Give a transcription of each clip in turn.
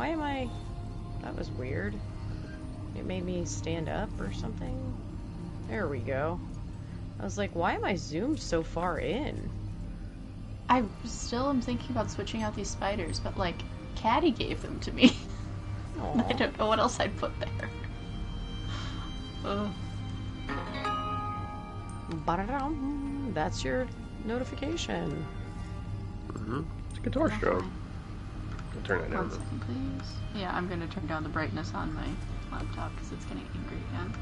Why am I... That was weird. It made me stand up or something. There we go. I was like, why am I zoomed so far in? I still am thinking about switching out these spiders, but like, Caddy gave them to me. I don't know what else I'd put there. Ugh. Ba-da-dum. That's your notification. Mm-hmm. It's a guitar strum. I'll turn that down. 1 second, please. Yeah, I'm going to turn down the brightness on my laptop because it's getting angry again.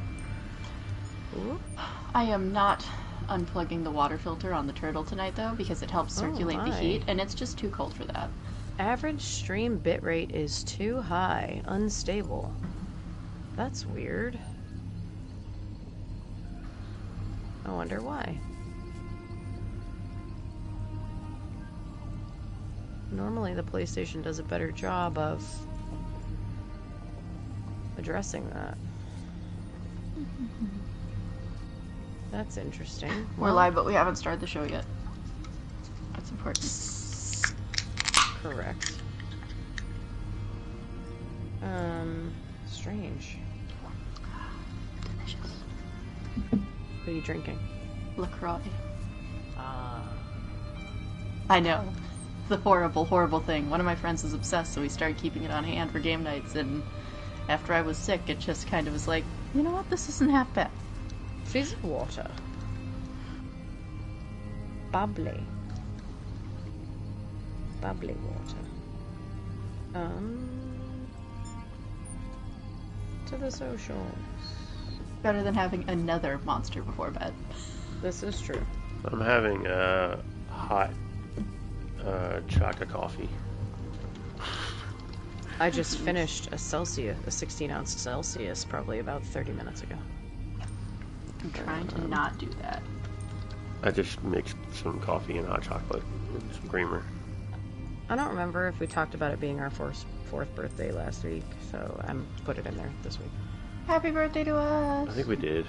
Ooh. I am not unplugging the water filter on the turtle tonight, though, because it helps circulate the heat, and it's just too cold for that. Average stream bitrate is too high. Unstable. That's weird. I wonder why. Normally the PlayStation does a better job of addressing that. That's interesting. We're live, but we haven't started the show yet. That's important. Correct. Strange. Delicious. What are you drinking? LaCroix. Ah. I know. The horrible, horrible thing. One of my friends is obsessed, so we started keeping it on hand for game nights, and after I was sick, it just kind of was like, you know what, this isn't half bad. Fizzy water. Bubbly. Bubbly water. To the socials. Better than having another monster before bed. This is true. I'm having hot chocolate coffee. I just finished a 16-ounce Celsius, probably about 30 minutes ago. I'm trying to not do that. I just mixed some coffee and hot chocolate and some creamer. I don't remember if we talked about it being our fourth birthday last week, so I'm put it in there this week. Happy birthday to us! I think we did.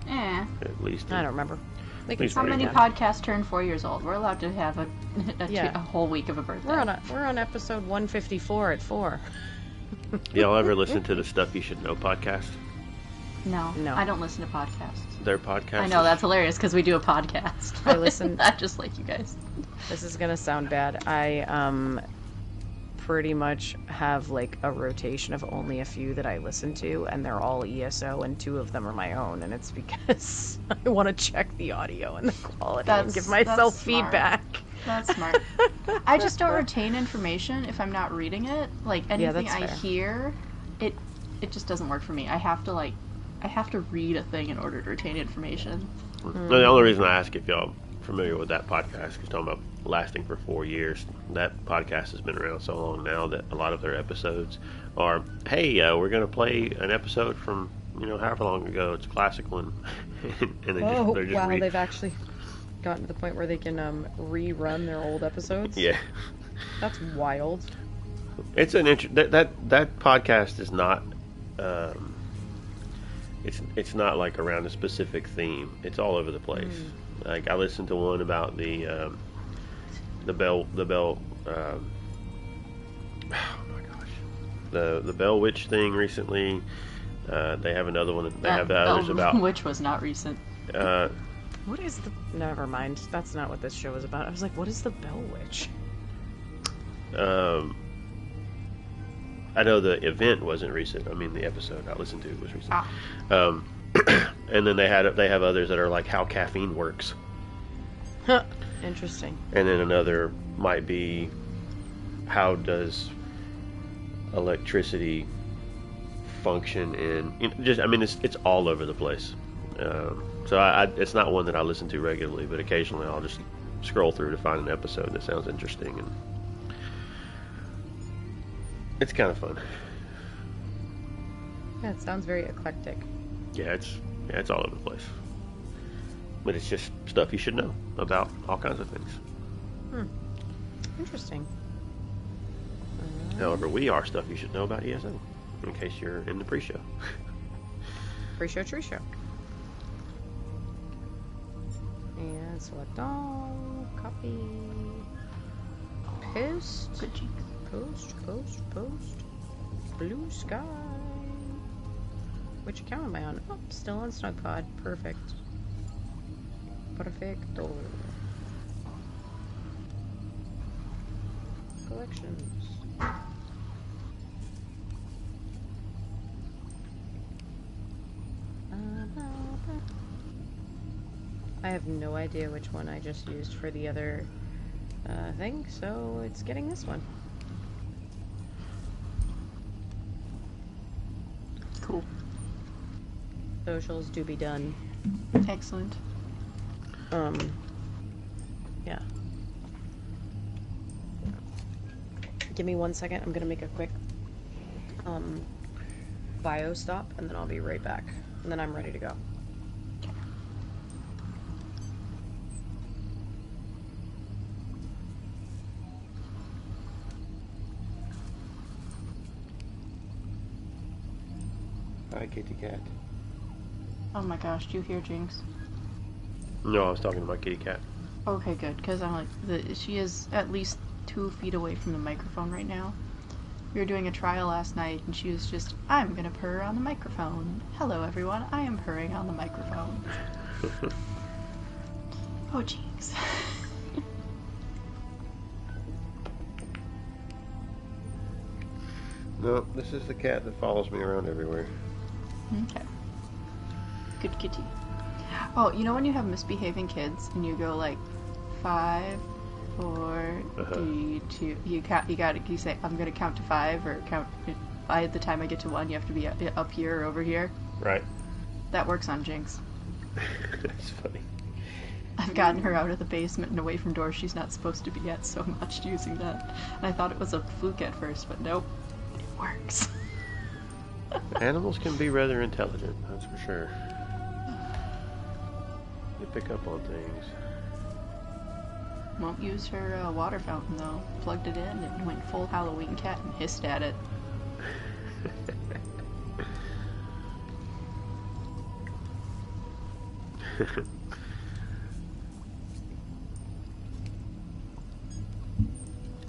Yeah. At least. I don't remember. How many podcasts turn 4 years old? We're allowed to have a whole week of a birthday. We're on episode 154 at 4. Y'all ever listen to the Stuff You Should Know podcast? No. I don't listen to podcasts. Their podcast? I know, that's hilarious because we do a podcast. I listen. Not just like you guys. This is gonna sound bad. I pretty much have like a rotation of only a few that I listen to, and they're all ESO, and 2 of them are my own, and it's because I want to check the audio and the quality and give myself feedback. That's smart. I just don't retain information if I'm not reading it. Like anything I hear, it just doesn't work for me. I have to read a thing in order to retain information. The only reason I ask if y'all familiar with that podcast is talking about lasting for 4 years. That podcast has been around so long now that a lot of their episodes are, hey, we're going to play an episode from, however long ago. It's a classic one. And they're just they've actually gotten to the point where they can rerun their old episodes. Yeah. That's wild. It's an that podcast is not it's not like around a specific theme. It's all over the place. Like I listened to one about the bell oh my gosh, the Bell Witch thing recently. They have another one. They have others about which was not recent. What is the? Never mind. That's not what this show is about. I was like, what is the Bell Witch? I know the event wasn't recent. I mean, the episode I listened to was recent. And then they have others that are like how caffeine works. Huh. Interesting. And then another might be how does electricity function in it's all over the place. So it's not one that I listen to regularly, but occasionally I'll just scroll through to find an episode that sounds interesting, and it's kind of fun. Yeah, it sounds very eclectic. Yeah, it's all over the place. But it's just stuff you should know about all kinds of things. Interesting. However, we are stuff you should know about ESO, in case you're in the pre-show. Pre-show, tree show. And select all, copy, paste, Good jinx. post. Blue sky. Which account am I on? Oh, still on Snugpod. Perfect. Perfecto. Collections. I have no idea which one I just used for the other thing, so it's getting this one. Cool. Socials do be done. Excellent. Yeah. Give me 1 second. I'm gonna make a quick bio stop, and then I'll be right back. And then I'm ready to go. Hi, kitty cat. Oh my gosh, do you hear Jinx? No, I was talking to my kitty cat. Okay, good, because I'm like, she is at least 2 feet away from the microphone right now. We were doing a trial last night, and she was just, I'm gonna purr on the microphone. Hello, everyone, I am purring on the microphone. Oh, Jinx. No, this is the cat that follows me around everywhere. Okay. Good kitty. Oh, you know when you have misbehaving kids and you go like 5, 4, 3, 2. You say I'm gonna count to 5 or count. By the time I get to 1, you have to be up here or over here. Right. That works on Jinx. That's funny. I've gotten her out of the basement and away from doors she's not supposed to be at so much using that. And I thought it was a fluke at first, but nope, it works. Animals can be rather intelligent, that's for sure. They pick up on things. Won't use her water fountain though. Plugged it in and went full Halloween cat and hissed at it.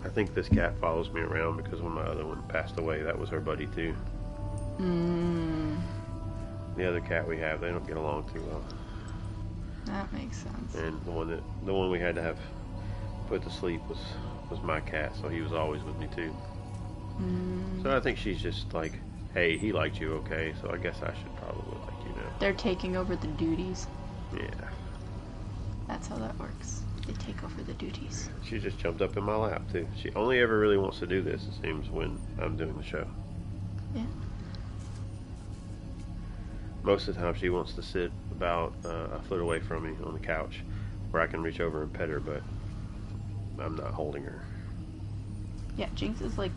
I think this cat follows me around because when my other one passed away, that was her buddy too. The other cat we have, they don't get along too well. That makes sense. And the one we had to have put to sleep was my cat, so he was always with me too. So I think she's just like, hey, he liked you, okay, so I guess I should probably like you now. They're taking over the duties. Yeah. That's how that works. They take over the duties. She just jumped up in my lap too. She only ever really wants to do this, it seems, when I'm doing the show. Yeah. Most of the time she wants to sit about a foot away from me on the couch where I can reach over and pet her, but I'm not holding her. Yeah, Jinx is like,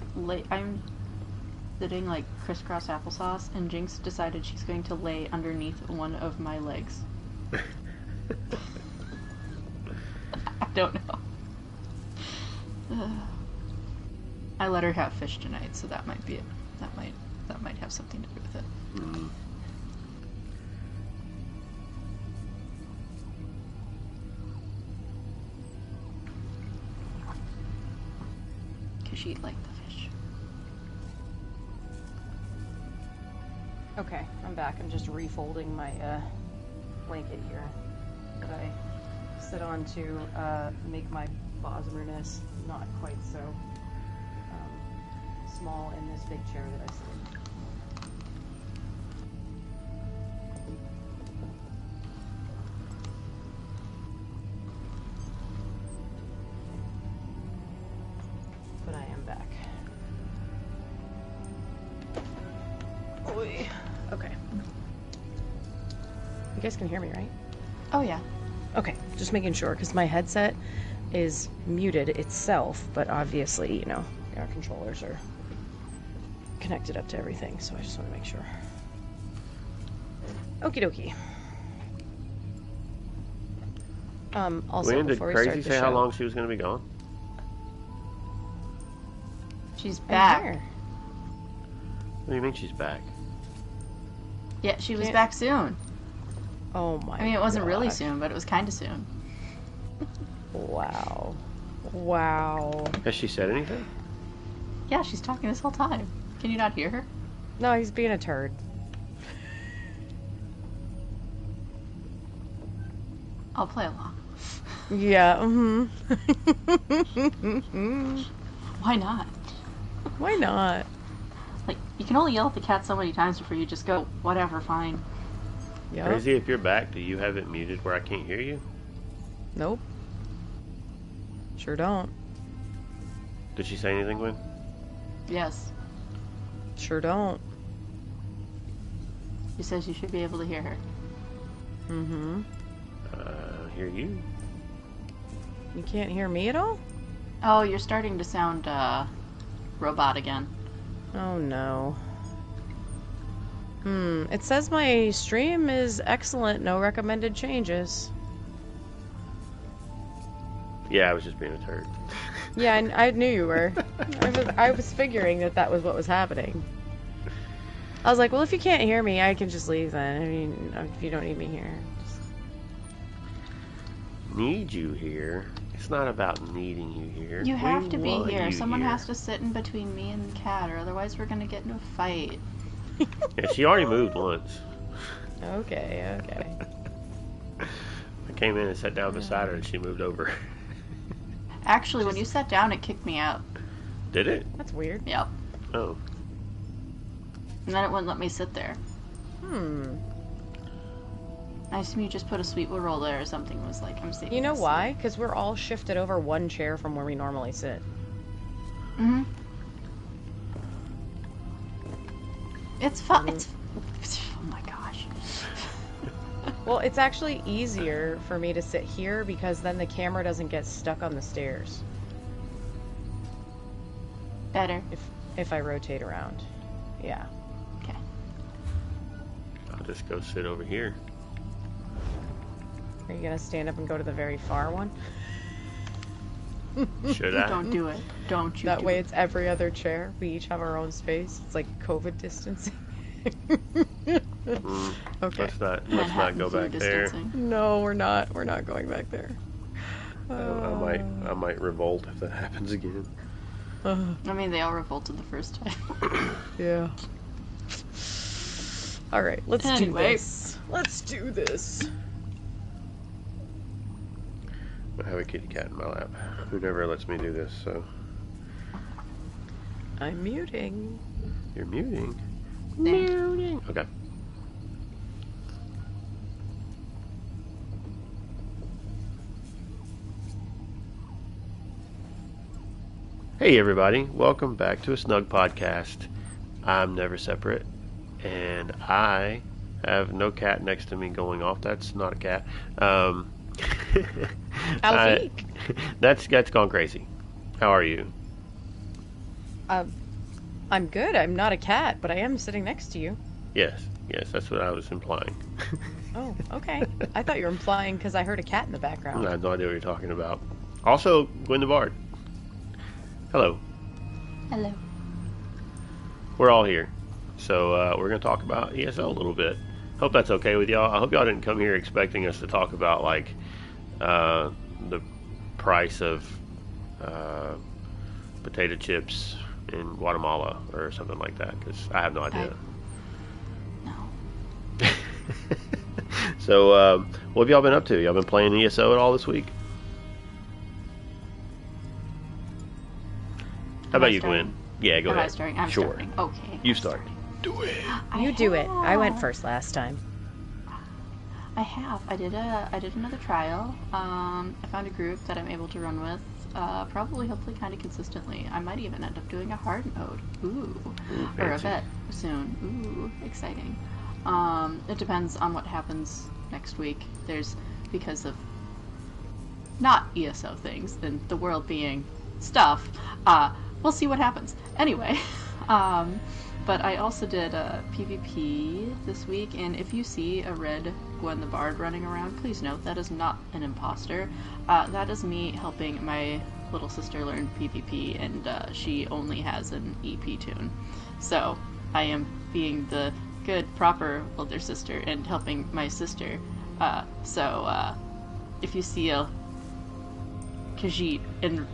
I'm sitting like crisscross applesauce, and Jinx decided she's going to lay underneath one of my legs. I don't know. I let her have fish tonight, so that might be it. That might have something to do with it. Because she'd like the fish. Okay, I'm back. I'm just refolding my blanket here that I sit on to make my Bosmer nest not quite so small in this big chair that I sit in. But I am back. Oy. Okay. You guys can hear me, right? Oh yeah. Okay, just making sure, because my headset is muted itself, but obviously, you know, our controllers are connected up to everything, so I just want to make sure. Okie dokie. Also, When did before we start Crazy the say show, how long she was going to be gone? She's I'm back. here. What do you mean she's back? Yeah, she was back soon. Oh my I mean, it wasn't really gosh. soon, but it was kind of soon. Wow. Wow. Has she said anything? Yeah, she's talking this whole time. Can you not hear her? No, he's being a turd. I'll play along. Yeah, Why not? Why not? Like, you can only yell at the cat so many times before you just go, whatever, fine. Yep. Crazy, if you're back, do you have it muted where I can't hear you? Nope. Sure don't. Did she say anything, Gwen? Yes. Sure don't. She says you should be able to hear her. Mm-hmm. Hear you. You can't hear me at all? Oh, you're starting to sound, robot again. Oh no. It says my stream is excellent, no recommended changes. Yeah, I was just being a turd. Yeah, I knew you were. I was figuring that was what was happening. I was like, well, if you can't hear me, I can just leave then. I mean, if you don't need me here. Need you here? It's not about needing you here. You have to be here. Someone here. has to sit in between me and the cat, or otherwise we're gonna get in a fight. Yeah, she already moved once. Okay. I came in and sat down beside her and she moved over. Actually, when you sat down, it kicked me out. Did it? That's weird. Yep. Oh. And then it wouldn't let me sit there. I assume you just put a sweet roll there or something. It was like, I'm sitting. You know why? Because we're all shifted over one chair from where we normally sit. Mm-hmm. It's fun. It's oh my gosh. Well, it's actually easier for me to sit here because then the camera doesn't get stuck on the stairs. Better. If I rotate around. Yeah. Okay. I'll just go sit over here. Are you gonna stand up and go to the very far one? Should I? Don't do it. Don't you That do way it. it's every other chair. We each have our own space. It's like COVID distancing. Okay. Let's not go back there. No, we're not. We're not going back there. I might revolt if that happens again. I mean, they all revolted the first time. Yeah. All right, let's do Anyway. this. Let's do this. I have a kitty cat in my lap who never lets me do this, so. I'm muting. You're muting? There. Muting. Okay. Hey everybody, welcome back to A Snugpod Cast. I'm Never Separate, and I have no cat next to me going off. That's not a cat. Alfie. That's gone crazy. How are you? I'm good. I'm not a cat, but I am sitting next to you. Yes, that's what I was implying. Oh, okay. I thought you were implying because I heard a cat in the I background. have no idea what you're talking about. Also, Gwen the Bard. Hello. Hello. We're all here. So we're going to talk about ESO a little bit. Hope that's okay with y'all. I hope y'all didn't come here expecting us to talk about, like, the price of potato chips in Guatemala or something like that, because I have no idea. No. So, what have y'all been up to? Y'all been playing ESO at all this week? How about you, Gwen? Yeah, go ahead. I'm starting. I'm sure. starting. Okay. You start. Do it. You do it. I went first last time. I have. I did another trial. I found a group that I'm able to run with. Probably, hopefully, kind of consistently. I might even end up doing a hard mode. Ooh. Or a fancy. vet soon. Ooh, exciting. It depends on what happens next week. Because of not ESO things, and the world being stuff, we'll see what happens. Anyway, but I also did a PvP this week, and if you see a red Gwen the Bard running around, please note that is not an imposter. That is me helping my little sister learn PvP, and she only has an EP tune. So I am being the good, proper older sister and helping my sister. So if you see a Khajiit in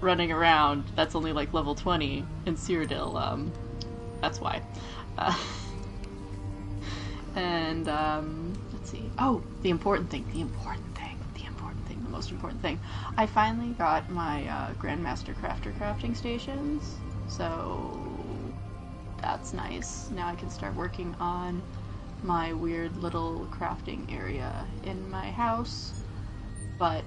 running around that's only like level 20 in Cyrodiil. That's why. And let's see. Oh, the most important thing. I finally got my Grandmaster Crafter crafting stations, so that's nice. Now I can start working on my weird little crafting area in my house, but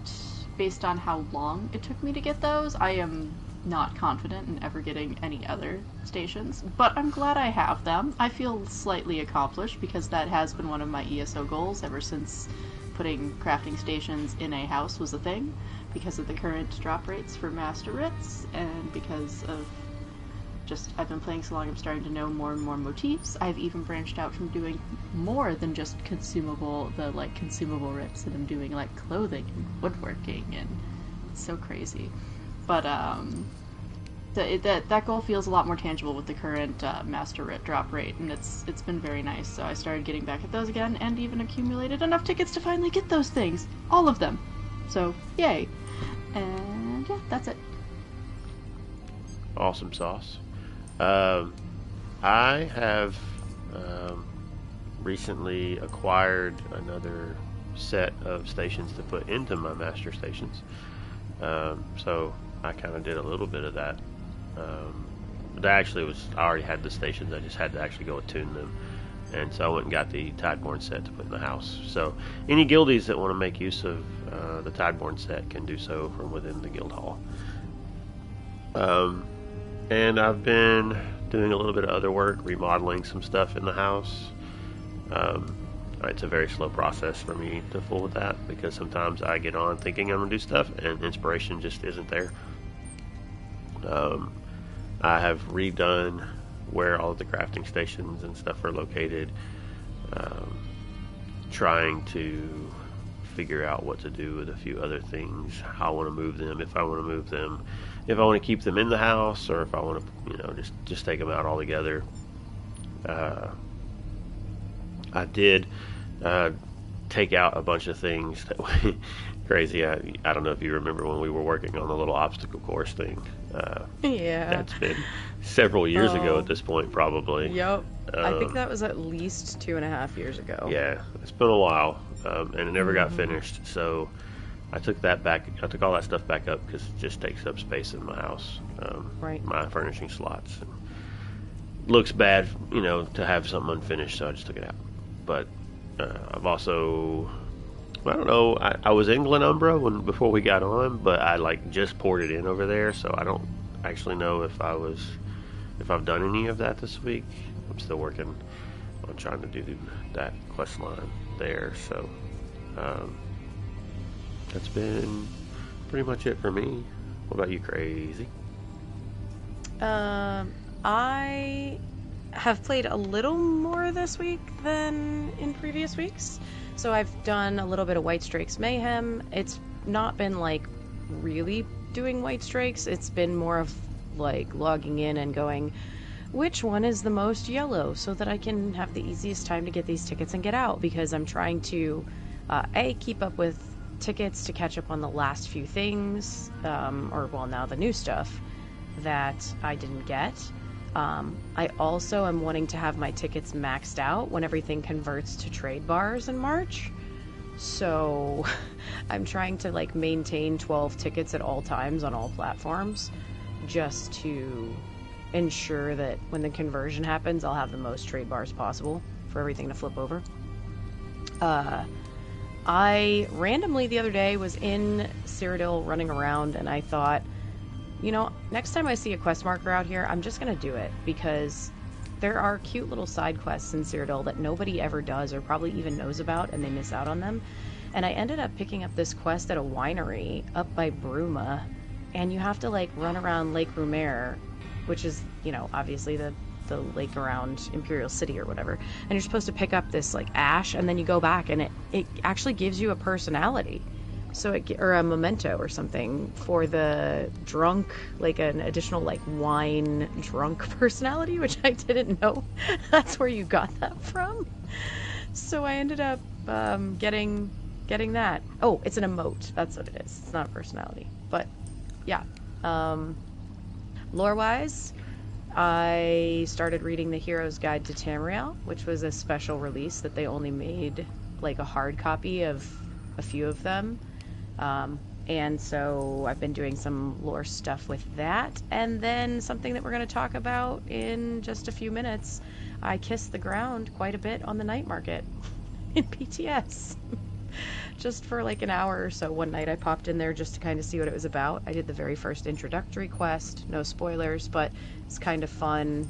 based on how long it took me to get those, I am not confident in ever getting any other stations, but I'm glad I have them. I feel slightly accomplished because that has been one of my ESO goals ever since putting crafting stations in a house was a thing, because of the current drop rates for master writs, and because of just I've been playing so long I'm starting to know more and more motifs. I've even branched out from doing more than just consumable writs, and I'm doing like clothing and woodworking, and it's so crazy. But that goal feels a lot more tangible with the current master writ drop rate, and it's been very nice. So I started getting back at those again, and even accumulated enough tickets to finally get those things, all of them. So yay! And yeah, that's it. Awesome sauce. I have recently acquired another set of stations to put into my master stations. So I kind of did a little bit of that. But I already had the stations, I just had to actually go attune them. And so I went and got the Tideborn set to put in the house. So any guildies that want to make use of the Tideborn set can do so from within the guild hall. And I've been doing a little bit of other work, remodeling some stuff in the house. It's a very slow process for me to fool with that, because sometimes I get on thinking I'm going to do stuff and inspiration just isn't there. I have redone where all of the crafting stations and stuff are located, trying to figure out what to do with a few other things, how I want to move them, if I want to move them, if I want to keep them in the house, or if I want to, just take them out altogether. I did take out a bunch of things that were crazy. I don't know if you remember when we were working on the little obstacle course thing. Yeah. That's been several years ago at this point, probably. Yep. I think that was at least 2.5 years ago. Yeah, it's been a while, and it never got finished. So I took that back. I took all that stuff back up because it just takes up space in my house, right. My furnishing slots. And looks bad, to have something unfinished, so I just took it out. But I've also, I don't know, I was in Glenumbra before we got on, but I just poured it in over there, so I don't actually know if I've done any of that this week. I'm still working on trying to do that quest line there, so that's been pretty much it for me. What about you, Crazy? I have played a little more this week than in previous weeks. So I've done a little bit of White Strikes Mayhem. It's not been really doing White Strikes. It's been more of logging in and going, which one is the most yellow, so that I can have the easiest time to get these tickets and get out, because I'm trying to keep up with tickets to catch up on the last few things, now the new stuff that I didn't get. I also am wanting to have my tickets maxed out when everything converts to trade bars in March. So I'm trying to maintain 12 tickets at all times on all platforms, just to ensure that when the conversion happens, I'll have the most trade bars possible for everything to flip over. I randomly the other day was in Cyrodiil running around, and I thought, next time I see a quest marker out here, I'm just going to do it, because there are cute little side quests in Cyrodiil that nobody ever does or probably even knows about, and they miss out on them. And I ended up picking up this quest at a winery up by Bruma, and you have to run around Lake Rumere, which is, obviously the lake around Imperial City or whatever, and you're supposed to pick up this ash, and then you go back, and it actually gives you a personality. So or a memento or something for the drunk, an additional wine drunk personality, which I didn't know that's where you got that from. So I ended up getting that. Oh, it's an emote. That's what it is. It's not a personality. But yeah, Lore-wise, I started reading The Hero's Guide to Tamriel, which was a special release that they only made like a hard copy of a few of them. And so I've been doing some lore stuff with that. And then something that we're going to talk about in just a few minutes. I kissed the ground quite a bit on the night market in PTS. Just for like an hour or so one night I popped in there just to kind of see what it was about. I did the very first introductory quest, no spoilers, but it's kind of fun.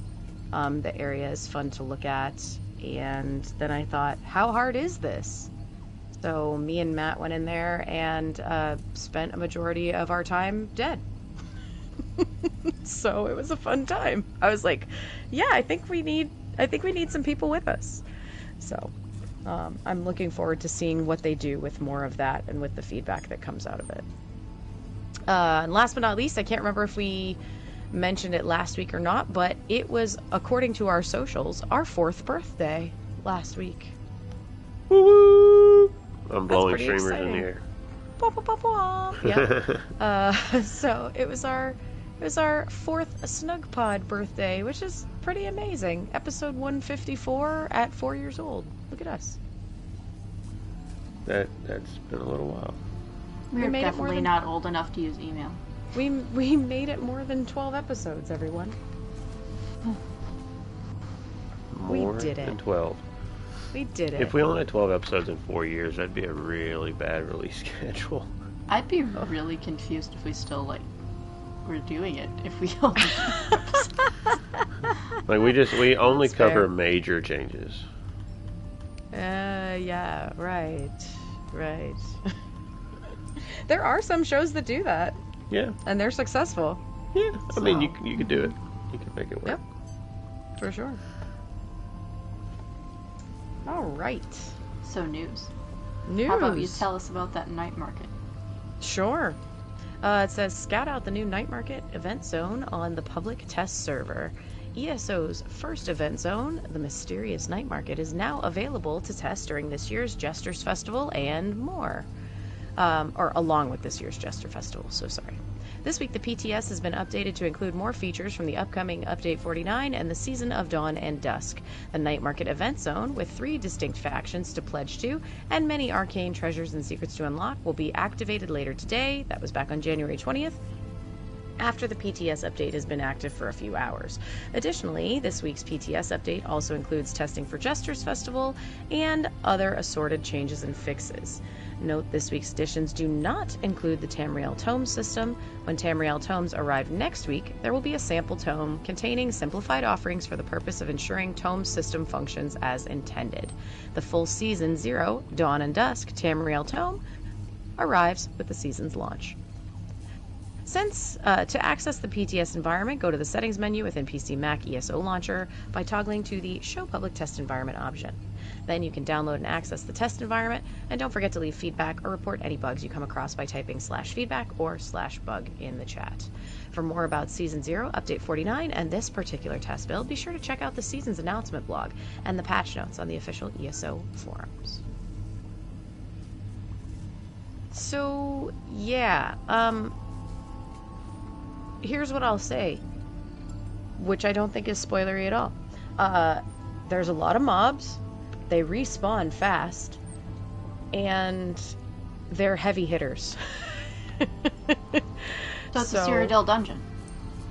The area is fun to look at. And then I thought, how hard is this? So me and Matt went in there and spent a majority of our time dead. So it was a fun time. I was like, yeah, I think we need some people with us. So I'm looking forward to seeing what they do with more of that and with the feedback that comes out of it. And last but not least, I can't remember if we mentioned it last week or not, but it was, according to our socials, our 4th birthday last week. Woo! I'm blowing streamers exciting. in the air. Blah, blah, blah, blah. Yeah. So it was our 4th Snugpod birthday, which is pretty amazing. Episode 154 at 4 years old. Look at us. That's been a little while. We're definitely not old enough to use email. We made it more than 12 episodes, everyone. More we did than it. 12. We did it. If we only had 12 episodes in 4 years, that'd be a really bad release schedule. I'd be really confused if we still, were doing it. If we only we only That's cover fair. major changes. Yeah, right. There are some shows that do that. Yeah. And they're successful. Yeah. I mean, you could do it. You could make it work. Yep. For sure. All right. So news. News. How about you tell us about that night market? Sure. It says, scout out the new night market event zone on the public test server. ESO's first event zone, the Mysterious Night Market, is now available to test during this year's Jesters Festival and more. Or along with this year's Jester Festival, so sorry. This week, the PTS has been updated to include more features from the upcoming Update 49 and the Season of Dawn and Dusk. The Night Market event zone, with 3 distinct factions to pledge to, and many arcane treasures and secrets to unlock, will be activated later today. That was back on January 20th. After the PTS update has been active for a few hours. Additionally, this week's PTS update also includes testing for Jester's Festival and other assorted changes and fixes. Note this week's additions do not include the Tamriel Tome system. When Tamriel Tomes arrive next week, there will be a sample tome containing simplified offerings for the purpose of ensuring Tome system functions as intended. The full Season 0, Dawn and Dusk, Tamriel Tome arrives with the season's launch. To access the PTS environment, go to the Settings menu within PC Mac ESO Launcher by toggling to the Show Public Test Environment option. Then you can download and access the test environment, and don't forget to leave feedback or report any bugs you come across by typing /feedback or /bug in the chat. For more about Season 0, Update 49, and this particular test build, be sure to check out the Season's announcement blog and the patch notes on the official ESO forums. So, yeah, here's what I'll say, which I don't think is spoilery at all. There's a lot of mobs, they respawn fast, and they're heavy hitters. So it's a Cyrodiil dungeon?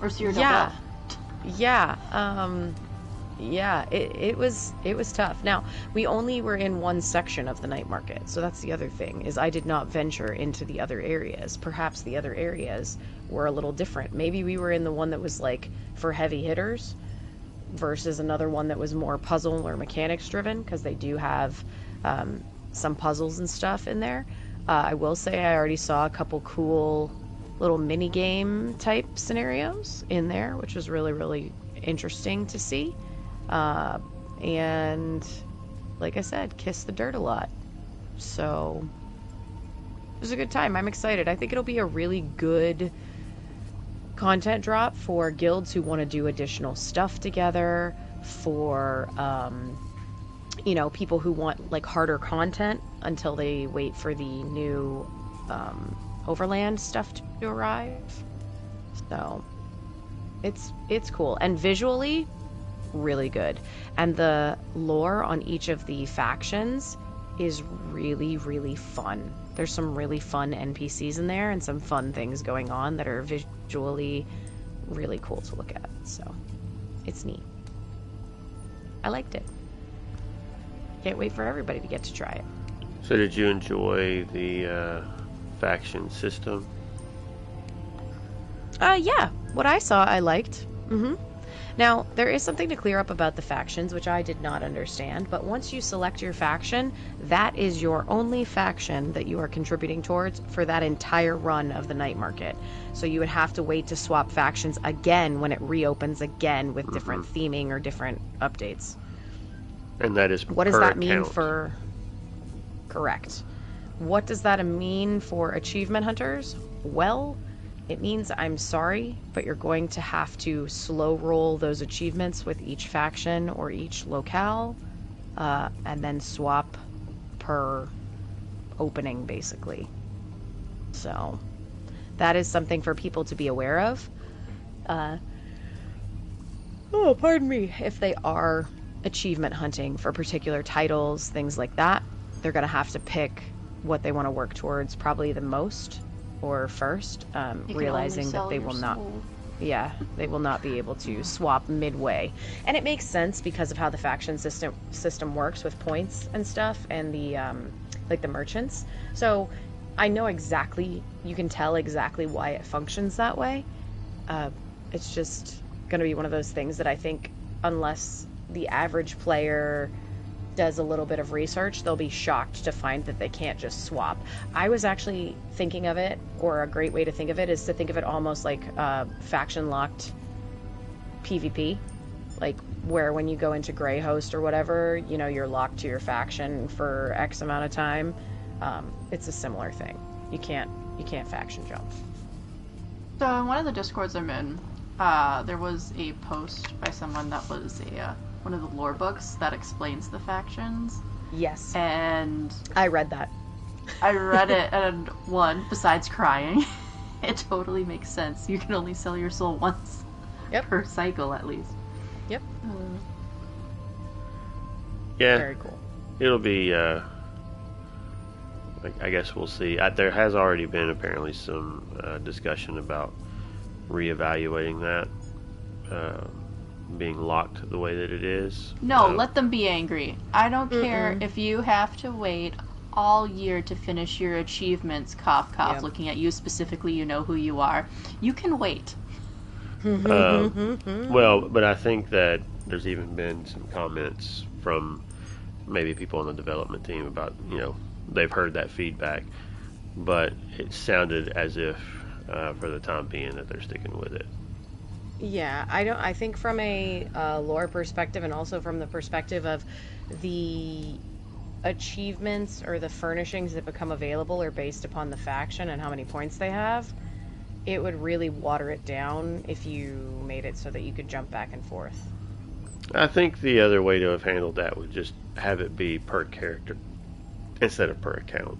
Or Cyrodiil yeah. Delve? Yeah, it was tough. Now, we only were in one section of the night market, so that's the other thing, is I did not venture into the other areas. Perhaps the other areas were a little different. Maybe we were in the one that was for heavy hitters versus another one that was more puzzle or mechanics driven, because they do have some puzzles and stuff in there. I will say I already saw a couple cool little mini game type scenarios in there, which was really, really interesting to see. And like I said, kiss the dirt a lot. So it was a good time. I'm excited. I think it'll be a really good content drop for guilds who want to do additional stuff together, for people who want harder content until they wait for the new overland stuff to arrive. So it's cool, and visually really good, and the lore on each of the factions is really, really fun. There's some really fun NPCs in there and some fun things going on that are visually really cool to look at. So it's neat. I liked it. Can't wait for everybody to get to try it. So did you enjoy the faction system? Yeah. What I saw, I liked. Now, there is something to clear up about the factions, which I did not understand, but once you select your faction, that is your only faction that you are contributing towards for that entire run of the night market. So you would have to wait to swap factions again when it reopens again with different theming or different updates. And that is what does that mean account. for... Correct. What does that mean for achievement hunters? Well, it means I'm sorry, but you're going to have to slow roll those achievements with each faction or each locale, and then swap per opening, basically. So that is something for people to be aware of. Oh, pardon me. If they are achievement hunting for particular titles, things like that, they're going to have to pick what they want to work towards probably the most or first, realizing that they will not... Yeah, they will not be able to swap midway. And it makes sense because of how the faction system works with points and stuff, and the like the merchants. So I know exactly, you can tell exactly why it functions that way. It's just going to be one of those things that I think, unless the average player does a little bit of research, they'll be shocked to find that they can't just swap. I was actually thinking of it, or a great way to think of it is to think of it almost like faction locked PvP, like where when you go into Grey Host or whatever, you know, you're locked to your faction for X amount of time. It's a similar thing. You can't faction jump. So in one of the Discords I'm in, there was a post by someone that was one of the lore books that explains the factions. Yes. And I read that. I read it, and besides crying, it totally makes sense. You can only sell your soul once per cycle, at least. Yep. Yeah. Very cool. It'll be, I guess we'll see. There has already been apparently some discussion about reevaluating that. Being locked the way that it is. No, let them be angry. I don't care if you have to wait all year to finish your achievements, cough, cough, Yep. looking at you specifically, you know who you are. You can wait. Well, but I think that there's even been some comments from maybe people on the development team about, you know, they've heard that feedback, but it sounded as if, for the time being, that they're sticking with it. Yeah, I think from a lore perspective, and also from the perspective of the achievements or the furnishings that become available are based upon the faction and how many points they have, it would really water it down if you made it so that you could jump back and forth. I think the other way to have handled that would just have it be per character instead of per account.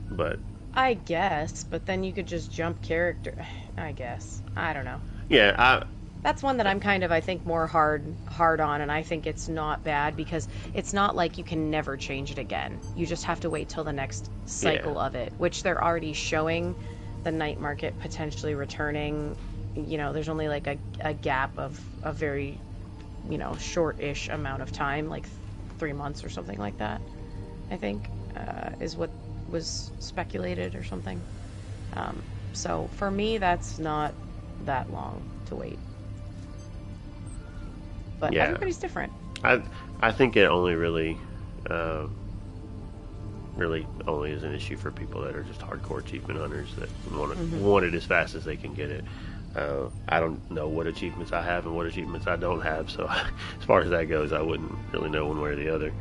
But I guess, but then you could just jump character. I guess. I don't know. yeah, That's one that I'm kind of, I think, more hard on, and I think it's not bad because it's not like you can never change it again. You just have to wait till the next cycle of it, which they're already showing the night market potentially returning. You know, there's only like a gap of a very, you know, short-ish amount of time, like 3 months or something like that, I think, is what was speculated or something. So for me, that's not that long to wait. But everybody's different. I think it only really only is an issue for people that are just hardcore achievement hunters that want it as fast as they can get it. I don't know what achievements I have and what achievements I don't have, so as far as that goes, I wouldn't really know one way or the other.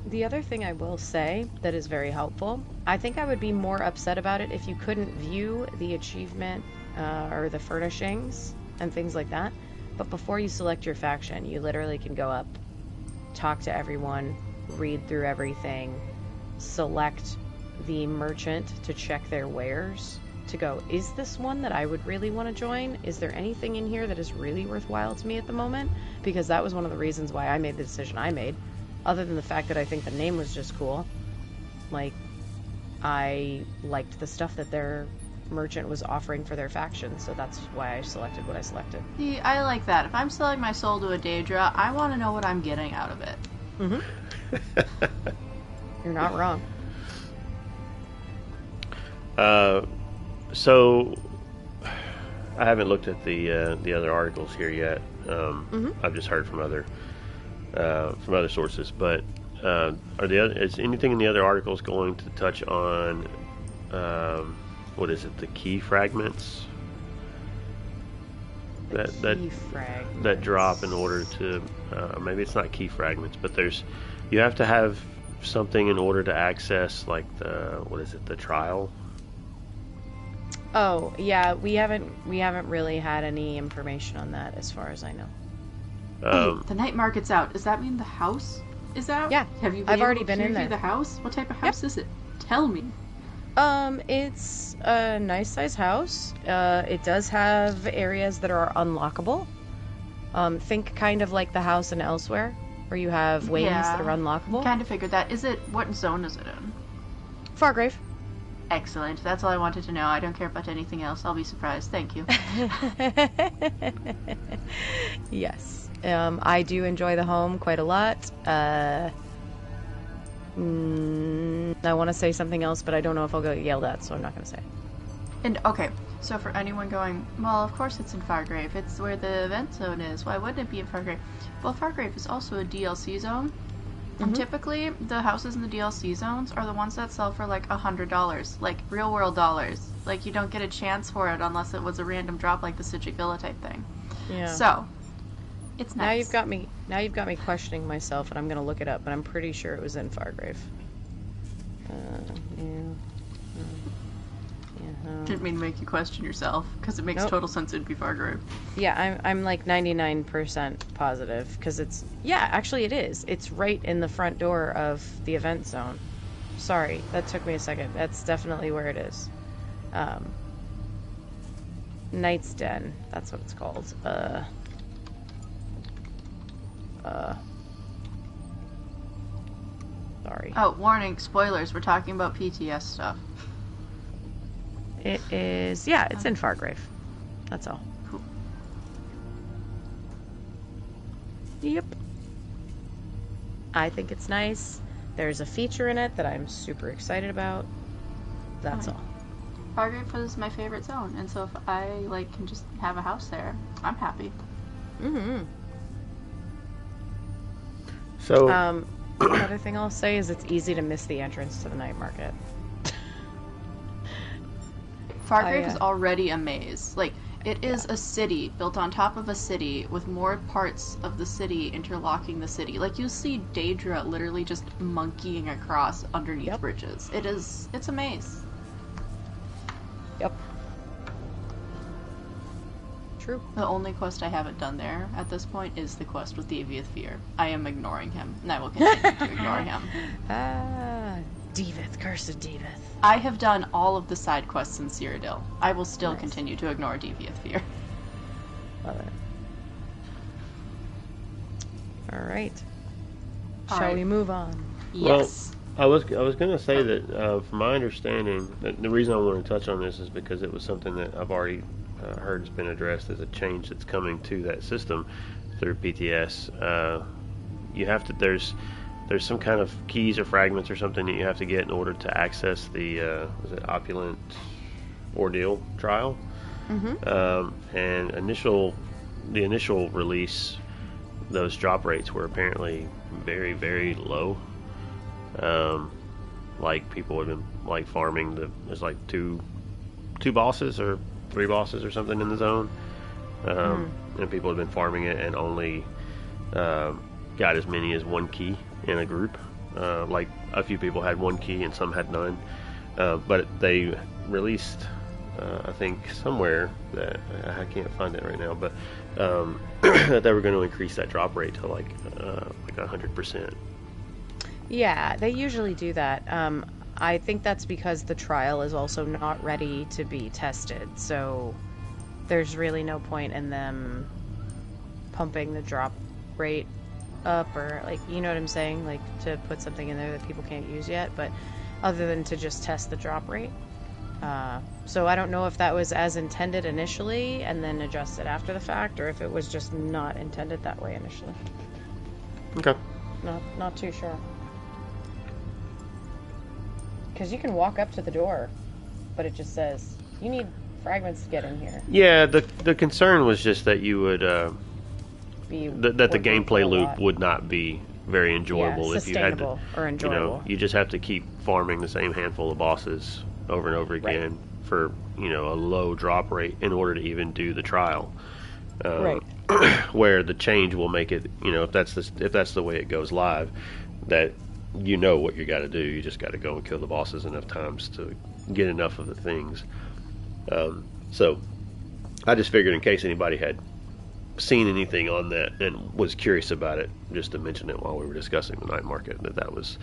The other thing I will say that is very helpful, I think I would be more upset about it if you couldn't view the achievement or the furnishings and things like that. But before you select your faction, you literally can go up, talk to everyone, read through everything, select the merchant to check their wares, to go, is this one that I would really want to join? Is there anything in here that is really worthwhile to me at the moment? Because that was one of the reasons why I made the decision I made, other than the fact that I think the name was just cool. Like, I liked the stuff that their merchant was offering for their faction, so that's why I selected what I selected. See, I like that. If I'm selling my soul to a Daedra, I want to know what I'm getting out of it. You're not wrong. So I haven't looked at the other articles here yet. I've just heard from other sources. But is anything in the other articles going to touch on what is it? The key fragments that drop in order to maybe it's not key fragments, but you have to have something in order to access like the trial. Oh, yeah, we haven't really had any information on that as far as I know. Hey, the night market's out. Does that mean the house is out? Yeah. Have you I've already been in there. The house? What type of house is it? Tell me. It's a nice size house. It does have areas that are unlockable. Think kind of like the house in Elsewhere, where you have wings that are unlockable. Kind of figured that. What zone is it in? Fargrave. Excellent. That's all I wanted to know. I don't care about anything else. I'll be surprised. Thank you. Yes. I do enjoy the home quite a lot. I want to say something else, but I don't know if I'll get yelled at, so I'm not going to say it. And, okay, so for anyone going, well, of course it's in Fargrave. It's where the event zone is. Why wouldn't it be in Fargrave? Well, Fargrave is also a DLC zone. And typically, the houses in the DLC zones are the ones that sell for like $100, like real world dollars. Like you don't get a chance for it unless it was a random drop like the Sigilla type thing. Yeah. So, it's nice. Now you've got me questioning myself, and I'm gonna look it up, but I'm pretty sure it was in Fargrave. Didn't mean to make you question yourself, because it makes total sense it'd be Fargrave. Yeah, I'm like 99% positive, because actually it is. It's right in the front door of the event zone. Sorry, that took me a second. That's definitely where it is. Knight's Den, that's what it's called. Sorry. Oh, warning, spoilers, we're talking about PTS stuff. It is, it's in Fargrave. That's all. Cool. Yep. I think it's nice. There's a feature in it that I'm super excited about. That's all. Fargrave was my favorite zone, and so if I can just have a house there, I'm happy. So another thing I'll say is it's easy to miss the entrance to the night market. Fargrave is already a maze. Like, it is a city built on top of a city with more parts of the city interlocking the city. Like, you see Daedra literally just monkeying across underneath bridges. It's a maze. Yep. True. The only quest I haven't done there at this point is the quest with Deviath Fear. I am ignoring him, and I will continue to ignore him. Devith, cursed Devith. I have done all of the side quests in Cyrodiil. I will still continue to ignore Deviath Fear. Love it. Alright. Shall we move on? Yes. Well, I was going to say that from my understanding, the reason I want to touch on this is because it was something that I've already heard has been addressed as a change that's coming to that system through PTS. You have to, there's some kind of keys or fragments or something that you have to get in order to access the Opulent Ordeal trial. And the initial release, those drop rates were apparently very, very low. Like people have been farming there's like two bosses or 3 bosses or something in the zone, and people have been farming it and only got as many as 1 key in a group. Like a few people had 1 key and some had none, but they released I think somewhere that I can't find it right now, but that they were going to increase that drop rate to like 100%. Yeah, they usually do that. I think that's because the trial is also not ready to be tested, so there's really no point in them pumping the drop rate up, or like, you know what I'm saying, like to put something in there that people can't use yet, but other than to just test the drop rate. So I don't know if that was as intended initially and then adjusted after the fact, or if it was just not intended that way initially. Okay. Not too sure. Because you can walk up to the door, but it just says, you need fragments to get in here. Yeah, the concern was just that you would, that the gameplay loop would not be very enjoyable if you had to, or enjoyable. You just have to keep farming the same handful of bosses over and over again for, a low drop rate in order to even do the trial. Right. Where the change will make it, if that's the way it goes live, that what you got to do. You just got to go and kill the bosses enough times to get enough of the things. So I just figured in case anybody had seen anything on that and was curious about it, just to mention it while we were discussing the night market, that was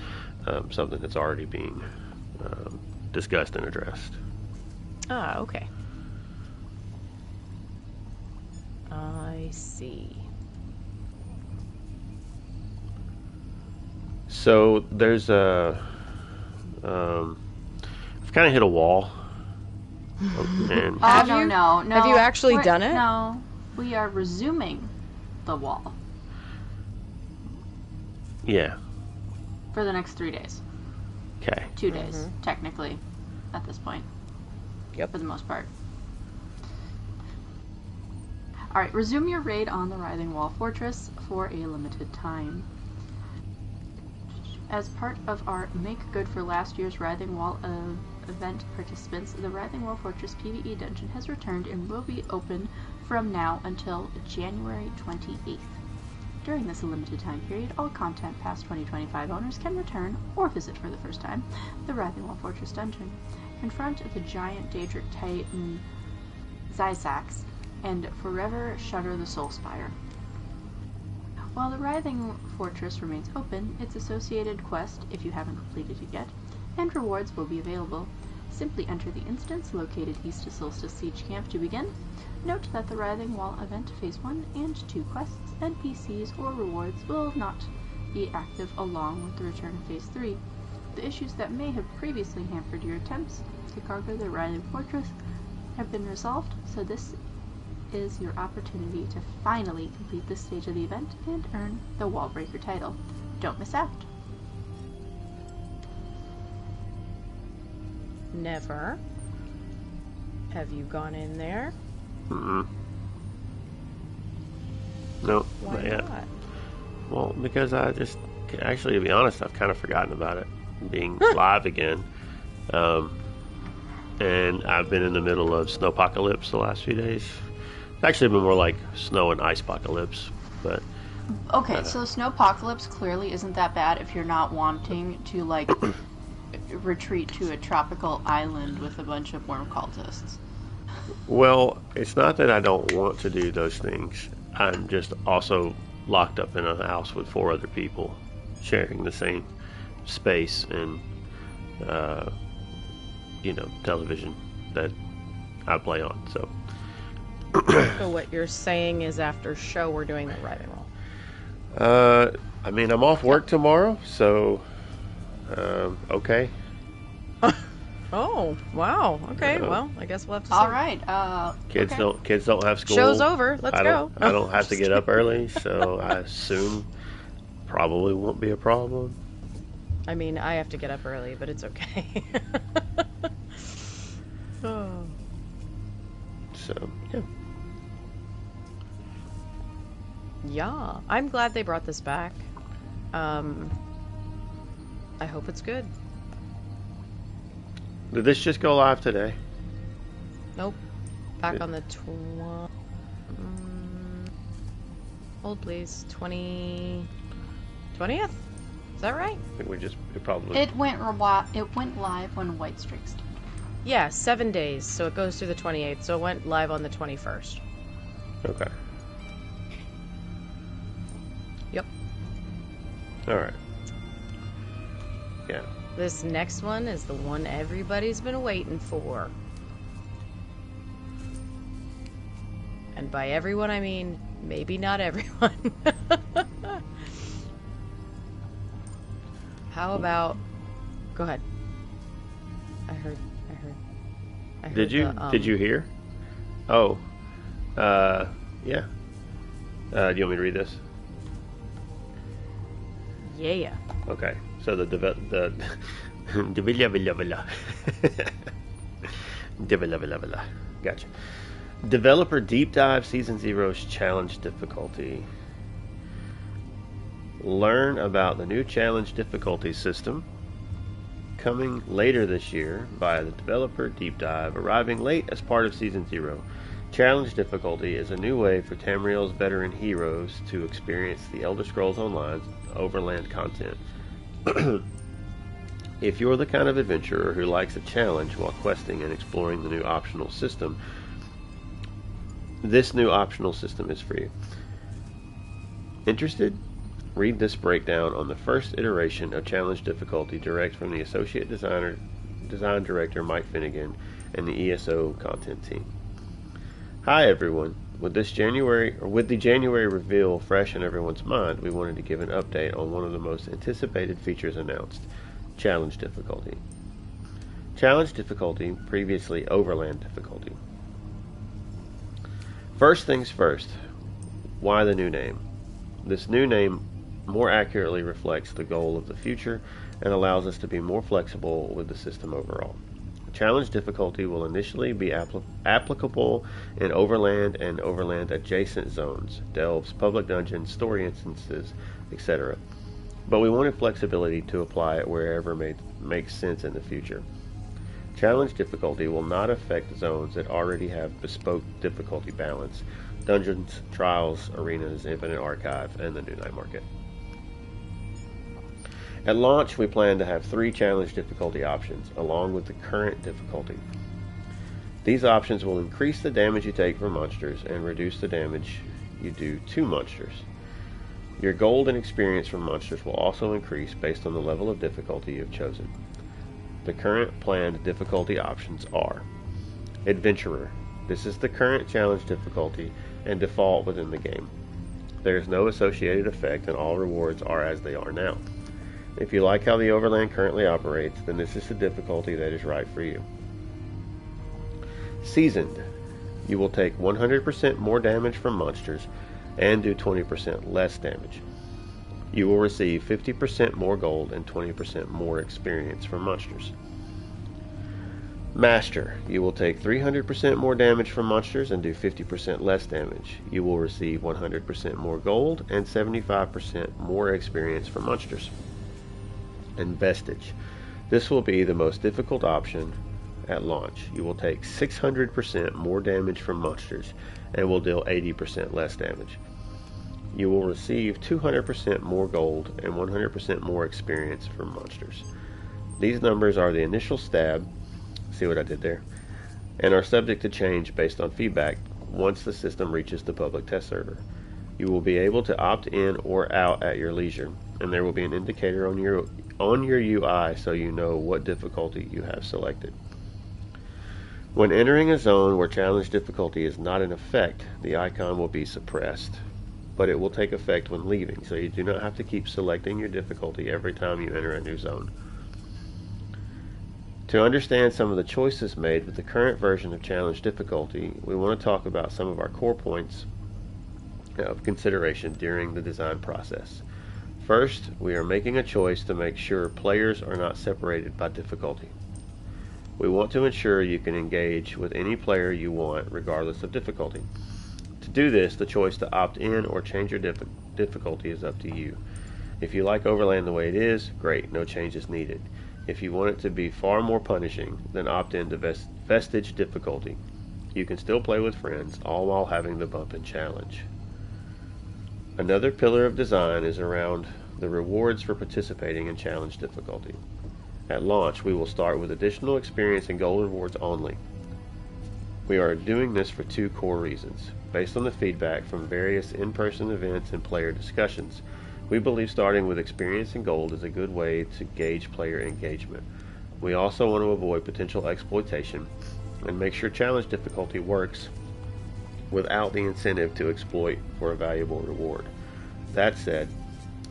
something that's already being discussed and addressed. Ah, okay. I see. So there's I've kind of hit a wall. And no. Have you actually done it? No, we are resuming the wall. Yeah. For the next 3 days. Okay. 2 days, technically, at this point. Yep. For the most part. Alright, resume your raid on the Writhing Wall Fortress for a limited time. As part of our Make Good for last year's Writhing Wall event participants, the Writhing Wall Fortress PvE dungeon has returned and will be open from now until January 28th. During this limited time period, all Content Pass 2025 owners can return, or visit for the first time, the Writhing Wall Fortress dungeon. Confront the giant Daedric Titan Zysax, and forever shudder the Soul Spire. While the Writhing Fortress remains open, its associated quest, if you haven't completed it yet, and rewards will be available. Simply enter the instance located east of Solstice Siege Camp to begin. Note that the Writhing Wall event Phase 1 and 2 quests, NPCs, or rewards will not be active along with the return of Phase 3. The issues that may have previously hampered your attempts to conquer the Writhing Fortress have been resolved, so this is your opportunity to finally complete this stage of the event and earn the Wallbreaker title. Don't miss out. Never. Have you gone in there? Mm-mm. Nope, Why not yet. not? Well, because actually, to be honest, I've kind of forgotten about it being live again. And I've been in the middle of snowpocalypse the last few days. It's actually been more like snow and ice apocalypse, but... Okay, so snowpocalypse clearly isn't that bad if you're not wanting to, like, retreat to a tropical island with a bunch of worm cultists. Well, it's not that I don't want to do those things. I'm just also locked up in a house with 4 other people, sharing the same space and, television that I play on, so... So what you're saying is after show we're doing the Writhing Wall. I'm off work tomorrow, so okay. Oh, wow. Okay, well, I guess we'll have to see. All right. Kids okay. don't have school. Show's over. Let's go. I don't have to get up early, so I assume probably won't be a problem. I mean, I have to get up early, but it's okay. Oh. So, yeah. Yeah, I'm glad they brought this back. I hope it's good. Did this just go live today? Nope. Back on the hold please. 20th? Is that right? I think it probably... It went live when White Strix did. Yeah, 7 days, so it goes through the 28th, so it went live on the 21st. Okay. Yep. Alright. Yeah. This next one is the one everybody's been waiting for. And by everyone, I mean maybe not everyone. How about... Go ahead. I heard Did you? Did you hear? Oh. Yeah. Do you want me to read this? Yeah. Okay. So the Gotcha. Developer Deep Dive Season 0's challenge difficulty. Learn about the new challenge difficulty system coming later this year via the Developer Deep Dive, arriving late as part of Season 0. Challenge difficulty is a new way for Tamriel's veteran heroes to experience the Elder Scrolls Online Overland content. If you're the kind of adventurer who likes a challenge while questing and exploring the new optional system, this new optional system is for you. Interested? Read this breakdown on the first iteration of challenge difficulty direct from the Associate Design Director Mike Finnegan and the ESO content team. Hi everyone. With the January reveal fresh in everyone's mind, we wanted to give an update on one of the most anticipated features announced, challenge difficulty. Challenge difficulty, previously Overland difficulty. First things first, why the new name? This new name more accurately reflects the goal of the future and allows us to be more flexible with the system overall. Challenge difficulty will initially be applicable in Overland and Overland adjacent zones, delves, public dungeons, story instances, etc. But we wanted flexibility to apply it wherever makes sense in the future. Challenge difficulty will not affect zones that already have bespoke difficulty balance, dungeons, trials, arenas, infinite archive, and the new night market. At launch, we plan to have 3 challenge difficulty options, along with the current difficulty. These options will increase the damage you take from monsters and reduce the damage you do to monsters. Your gold and experience from monsters will also increase based on the level of difficulty you have chosen. The current planned difficulty options are Adventurer. This is the current challenge difficulty and default within the game. There is no associated effect and all rewards are as they are now. If you like how the Overland currently operates, then this is the difficulty that is right for you. Seasoned. You will take 100% more damage from monsters and do 20% less damage. You will receive 50% more gold and 20% more experience from monsters. Master. You will take 300% more damage from monsters and do 50% less damage. You will receive 100% more gold and 75% more experience from monsters. And Vestige. This will be the most difficult option at launch. You will take 600% more damage from monsters and will deal 80% less damage. You will receive 200% more gold and 100% more experience from monsters. These numbers are the initial stab, see what I did there, and are subject to change based on feedback once the system reaches the public test server. You will be able to opt in or out at your leisure, and there will be an indicator on your UI so you know what difficulty you have selected. When entering a zone where challenge difficulty is not in effect, the icon will be suppressed, but it will take effect when leaving, so you do not have to keep selecting your difficulty every time you enter a new zone. To understand some of the choices made with the current version of challenge difficulty, we want to talk about some of our core points of consideration during the design process. First, we are making a choice to make sure players are not separated by difficulty. We want to ensure you can engage with any player you want, regardless of difficulty. To do this, the choice to opt in or change your difficulty is up to you. If you like Overland the way it is, great, no changes needed. If you want it to be far more punishing, then opt in to Vestige difficulty. You can still play with friends, all while having the bump and challenge. Another pillar of design is around the rewards for participating in challenge difficulty. At launch, we will start with additional experience and gold rewards only. We are doing this for 2 core reasons. Based on the feedback from various in-person events and player discussions, We believe starting with experience and gold is a good way to gauge player engagement. We also want to avoid potential exploitation and make sure challenge difficulty works without the incentive to exploit for a valuable reward. That said,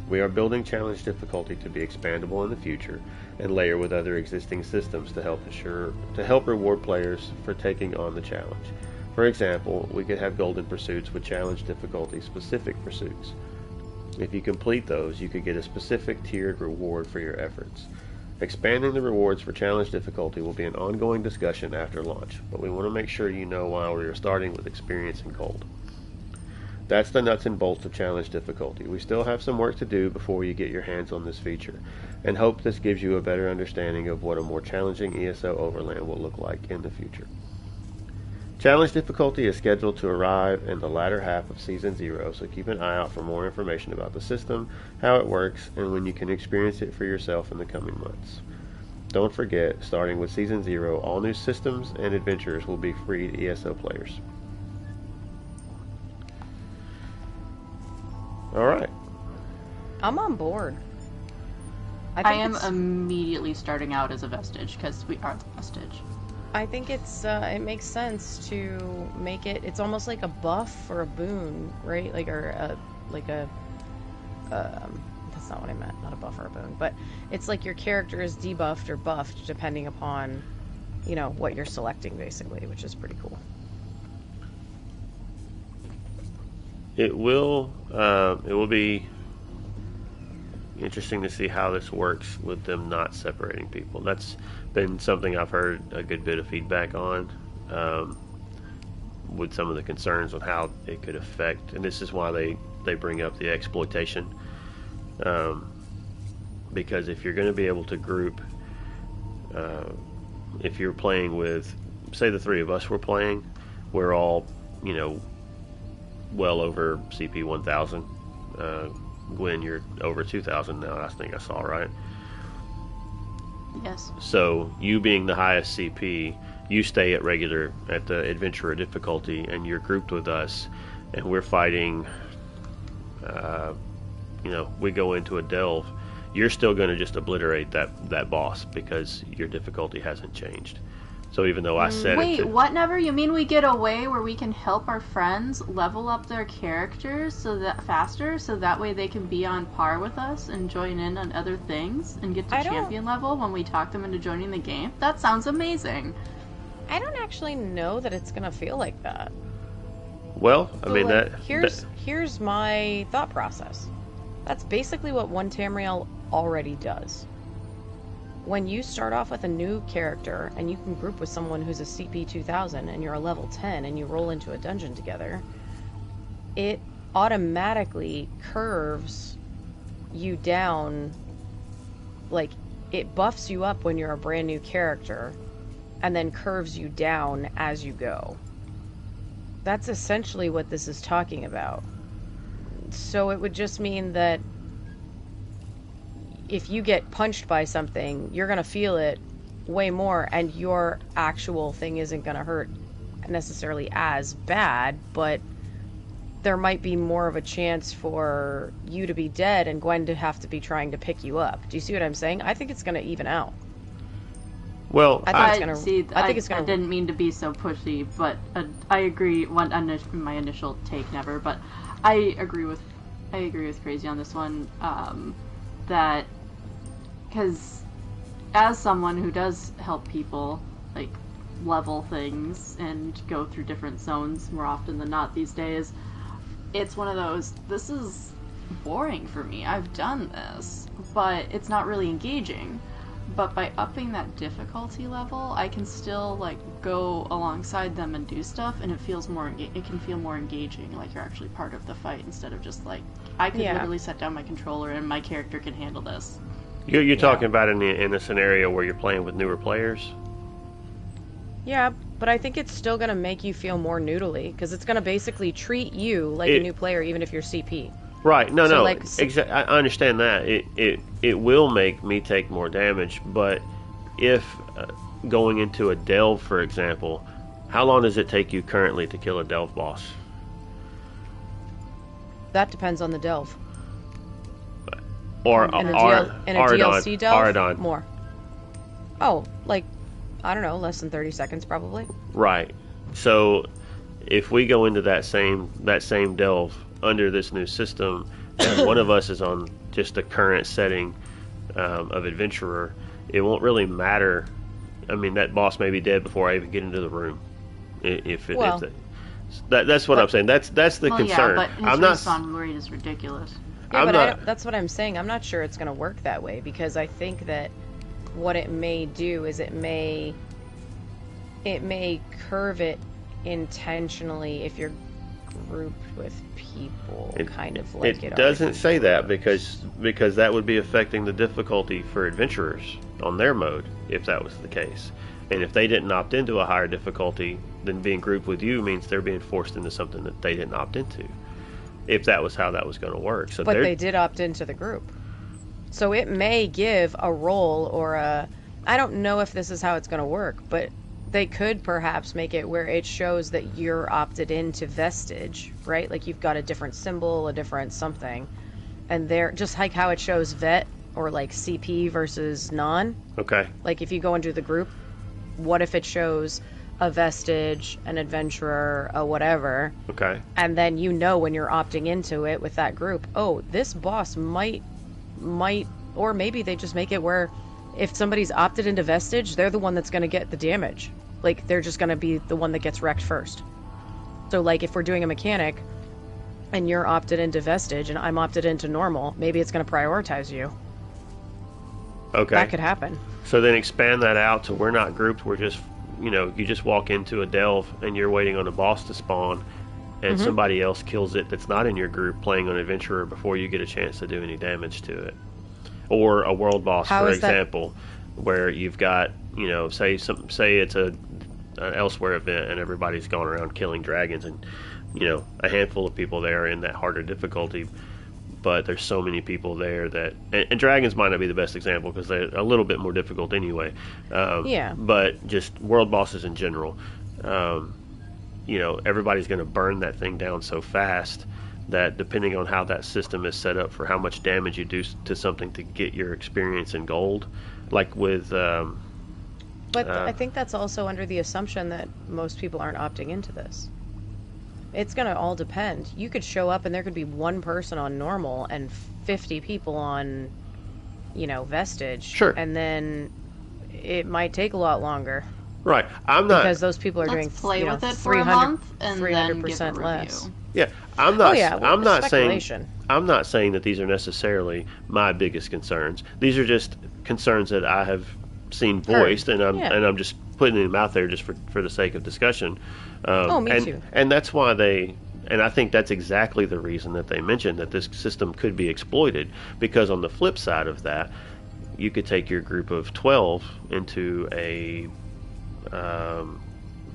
we are building challenge difficulty to be expandable in the future and layer with other existing systems to help reward players for taking on the challenge. For example, we could have golden pursuits with challenge difficulty specific pursuits. If you complete those, you could get a specific tiered reward for your efforts. Expanding the rewards for challenge difficulty will be an ongoing discussion after launch, but we want to make sure you know why we are starting with experience and gold. That's the nuts and bolts of challenge difficulty. We still have some work to do before you get your hands on this feature, and hope this gives you a better understanding of what a more challenging ESO Overland will look like in the future. Challenge difficulty is scheduled to arrive in the latter half of Season 0, so keep an eye out for more information about the system, how it works, and when you can experience it for yourself in the coming months. Don't forget, starting with Season 0, all new systems and adventures will be free to ESO players. Alright. I'm on board. I am immediately starting out as a vestige, because we are the vestige. I think it makes sense to make it. It's almost like a buff or a boon, right? That's not what I meant. Not a buff or a boon, but it's like your character is debuffed or buffed depending upon, what you're selecting, basically, which is pretty cool. It will be interesting to see how this works with them not separating people. That's been something I've heard a good bit of feedback on, with some of the concerns on how it could affect, and this is why they bring up the exploitation, because if you're going to be able to group, if you're playing with, say the three of us were playing, we're all, well over CP 1000. Gwen, you're over 2000 now, I think I saw, right? Yes. So, you being the highest CP, you stay at the adventurer difficulty, and you're grouped with us, and we're fighting, we go into a delve, you're still going to just obliterate that boss, because your difficulty hasn't changed. So even though I said Wait, what, Never? You mean we get a way where we can help our friends level up their characters faster, so that way they can be on par with us and join in on other things and get to champion level when we talk them into joining the game? That sounds amazing. I don't actually know that it's gonna feel like that. Well, I mean, here's my thought process. That's basically what One Tamriel already does. When you start off with a new character and you can group with someone who's a CP 2000 and you're a level 10 and you roll into a dungeon together, it automatically curves you down. Like, it buffs you up when you're a brand new character and then curves you down as you go. That's essentially what this is talking about. So it would just mean that if you get punched by something, you're going to feel it way more, and your actual thing isn't going to hurt necessarily as bad, but there might be more of a chance for you to be dead and Gwen to have to be trying to pick you up. Do you see what I'm saying? I think it's going to even out. Well, I didn't mean to be so pushy, but I agree. My initial take, Never, but I agree with Crazy on this one. That, because as someone who does help people like level things and go through different zones more often than not these days, it's one of those, this is boring for me. I've done this, but it's not really engaging. But by upping that difficulty level, I can still like go alongside them and do stuff, and it feels more. It can feel more engaging, like you're actually part of the fight instead of just like I could literally set down my controller and my character can handle this. You're talking about in a scenario where you're playing with newer players. Yeah, but I think it's still going to make you feel more noodly, because it's going to basically treat you like a new player, even if you're CP. Right. No. Like, I understand that. It will make me take more damage, but if going into a delve, for example, how long does it take you currently to kill a delve boss? That depends on the delve. Or in a DLC delve, Aradon. more. Oh, like, I don't know, less than 30 seconds probably. Right. So if we go into that same delve under this new system, and one of us is on just the current setting of adventurer, it won't really matter. I mean, that boss may be dead before I even get into the room. That's what I'm saying. That's the concern. Yeah, but his respawn rate is ridiculous. Yeah, that's what I'm saying. I'm not sure it's going to work that way, because I think that what it may do is it may curve it intentionally if you're grouped with people, kind of like it doesn't say that because that would be affecting the difficulty for adventurers on their mode if that was the case. And if they didn't opt into a higher difficulty, then being grouped with you means they're being forced into something that they didn't opt into. If that was how that was going to work. So but they did opt into the group. So it may give a role or a... I don't know if this is how it's going to work, but they could perhaps make it where it shows that you're opted into Vestige, right? Like you've got a different symbol, a different something. And they're just like how it shows Vet or like CP versus non. Okay. Like if you go into the group, what if it shows a Vestige, an Adventurer, a whatever? Okay. And then you know when you're opting into it with that group, oh, this boss might, or maybe they just make it where if somebody's opted into Vestige, they're the one that's going to get the damage. Like, they're just going to be the one that gets wrecked first. So, like, if we're doing a mechanic and you're opted into Vestige and I'm opted into normal, maybe it's going to prioritize you. Okay. That could happen. So then expand that out to we're not grouped, we're just, you just walk into a delve and you're waiting on a boss to spawn and somebody else kills it that's not in your group playing on Adventurer before you get a chance to do any damage to it. Or a world boss, for example, where you've got, say it's an elsewhere event and everybody's going around killing dragons and, a handful of people there in that harder difficulty, but there's so many people there that... And dragons might not be the best example because they're a little bit more difficult anyway. Yeah. But just world bosses in general, everybody's going to burn that thing down so fast that depending on how that system is set up for how much damage you do to something to get your experience in gold, like with... but I think that's also under the assumption that most people aren't opting into this. It's going to all depend. You could show up and there could be one person on normal and 50 people on, Vestige. Sure. And then it might take a lot longer. Right. I'm not... Because those people are doing, play with it for a month and 300% then give a less. Yeah, I'm not. I'm not speculation. I'm not saying that these are necessarily my biggest concerns. These are just concerns that I have seen voiced, and I'm just putting them out there just for the sake of discussion. Me too. And that's why and I think that's exactly the reason that they mentioned that this system could be exploited, because on the flip side of that, you could take your group of 12 into a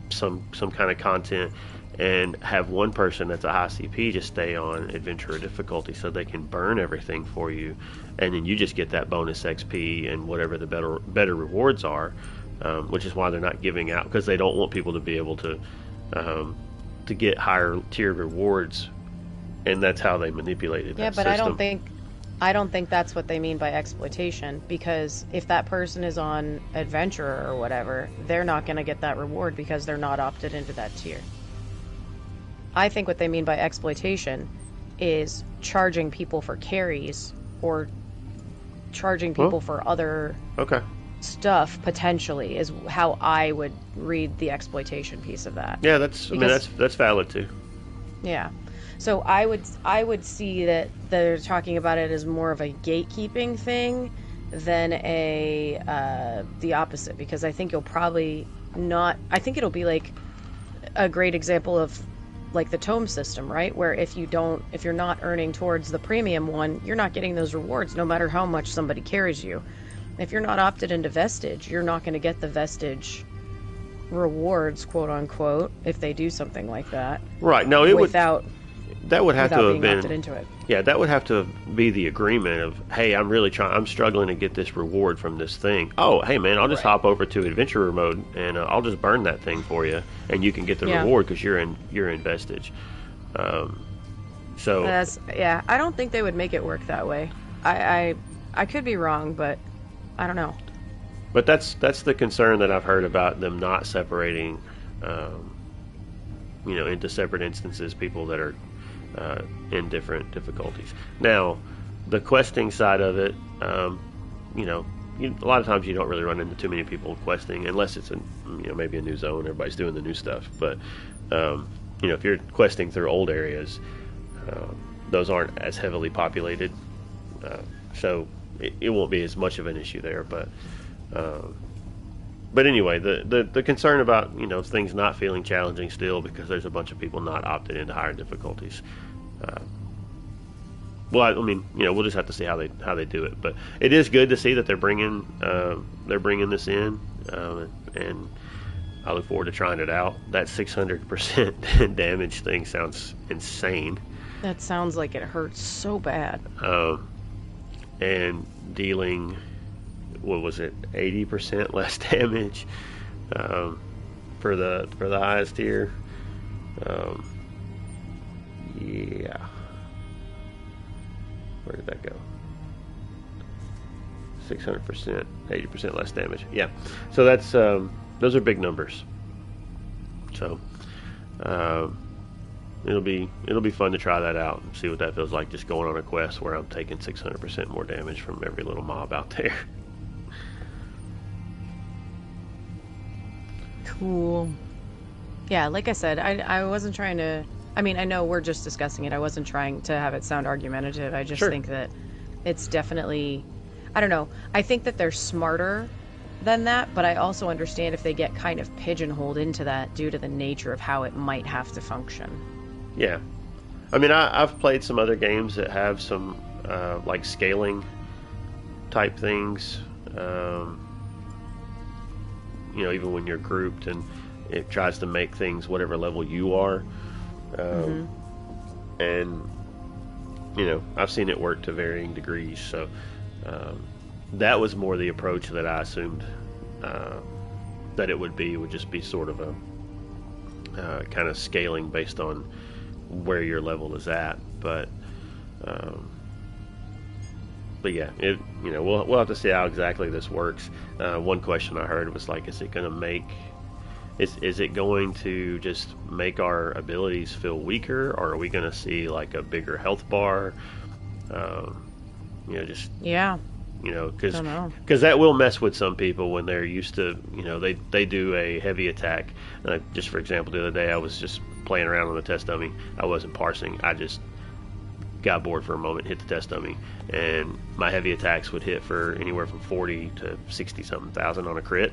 some kind of content and have one person that's a high CP just stay on adventurer difficulty so they can burn everything for you, and then you just get that bonus XP and whatever the better rewards are, which is why they're not giving out, because they don't want people to be able to get higher tier rewards, and that's how they manipulated that system. I don't think that's what they mean by exploitation, because if that person is on adventurer or whatever, they're not going to get that reward because they're not opted into that tier. I think what they mean by exploitation is charging people for carries or charging people for other stuff, potentially, is how I would read the exploitation piece of that. Yeah, that's valid too. Yeah. So I would see that they're talking about it as more of a gatekeeping thing than the opposite, because I think you'll probably not... I think it'll be like a great example of like the tome system, right? Where if you're not earning towards the premium one, you're not getting those rewards no matter how much somebody carries you. If you're not opted into Vestige, you're not going to get the Vestige rewards, quote unquote, if they do something like that. Right. No, that would have to have been opted into it. Yeah, that would have to be the agreement of, hey, I'm struggling to get this reward from this thing. Oh, hey man, I'll just hop over to adventurer mode and I'll just burn that thing for you, and you can get the reward because you're in Vestige. I don't think they would make it work that way. I could be wrong, but I don't know. But that's the concern that I've heard about them not separating, into separate instances, people that are in different difficulties. Now, the questing side of it, a lot of times you don't really run into too many people questing unless it's maybe a new zone, everybody's doing the new stuff. But if you're questing through old areas, those aren't as heavily populated, so it won't be as much of an issue there. But anyway, the concern about things not feeling challenging still because there's a bunch of people not opted into higher difficulties. Well, I mean, we'll just have to see how they do it. But it is good to see that they're bringing this in, and I look forward to trying it out. That 600% damage thing sounds insane. That sounds like it hurts so bad. And dealing, what was it, 80% less damage for the highest tier. Yeah. Where did that go? 600%, 80% less damage. Yeah. So that's those are big numbers. So it'll be fun to try that out and see what that feels like, just going on a quest where I'm taking 600% more damage from every little mob out there. Cool. Yeah, like I said, I wasn't trying to... I mean, I know we're just discussing it. I wasn't trying to have it sound argumentative. I just think that it's definitely... I don't know. I think that they're smarter than that, but I also understand if they get kind of pigeonholed into that due to the nature of how it might have to function. Yeah. I mean, I've played some other games that have some, like, scaling type things. Even when you're grouped and it tries to make things whatever level you are. And I've seen it work to varying degrees, so that was more the approach that I assumed that it would just be sort of a kind of scaling based on where your level is at. But yeah, we'll have to see how exactly this works. One question I heard was like, is it going to just make our abilities feel weaker, or are we going to see like a bigger health bar? Because that will mess with some people when they're used to, they do a heavy attack. Just for example, the other day I was just playing around on the test dummy. I wasn't parsing. I just got bored for a moment, hit the test dummy, and my heavy attacks would hit for anywhere from 40 to 60 something thousand on a crit.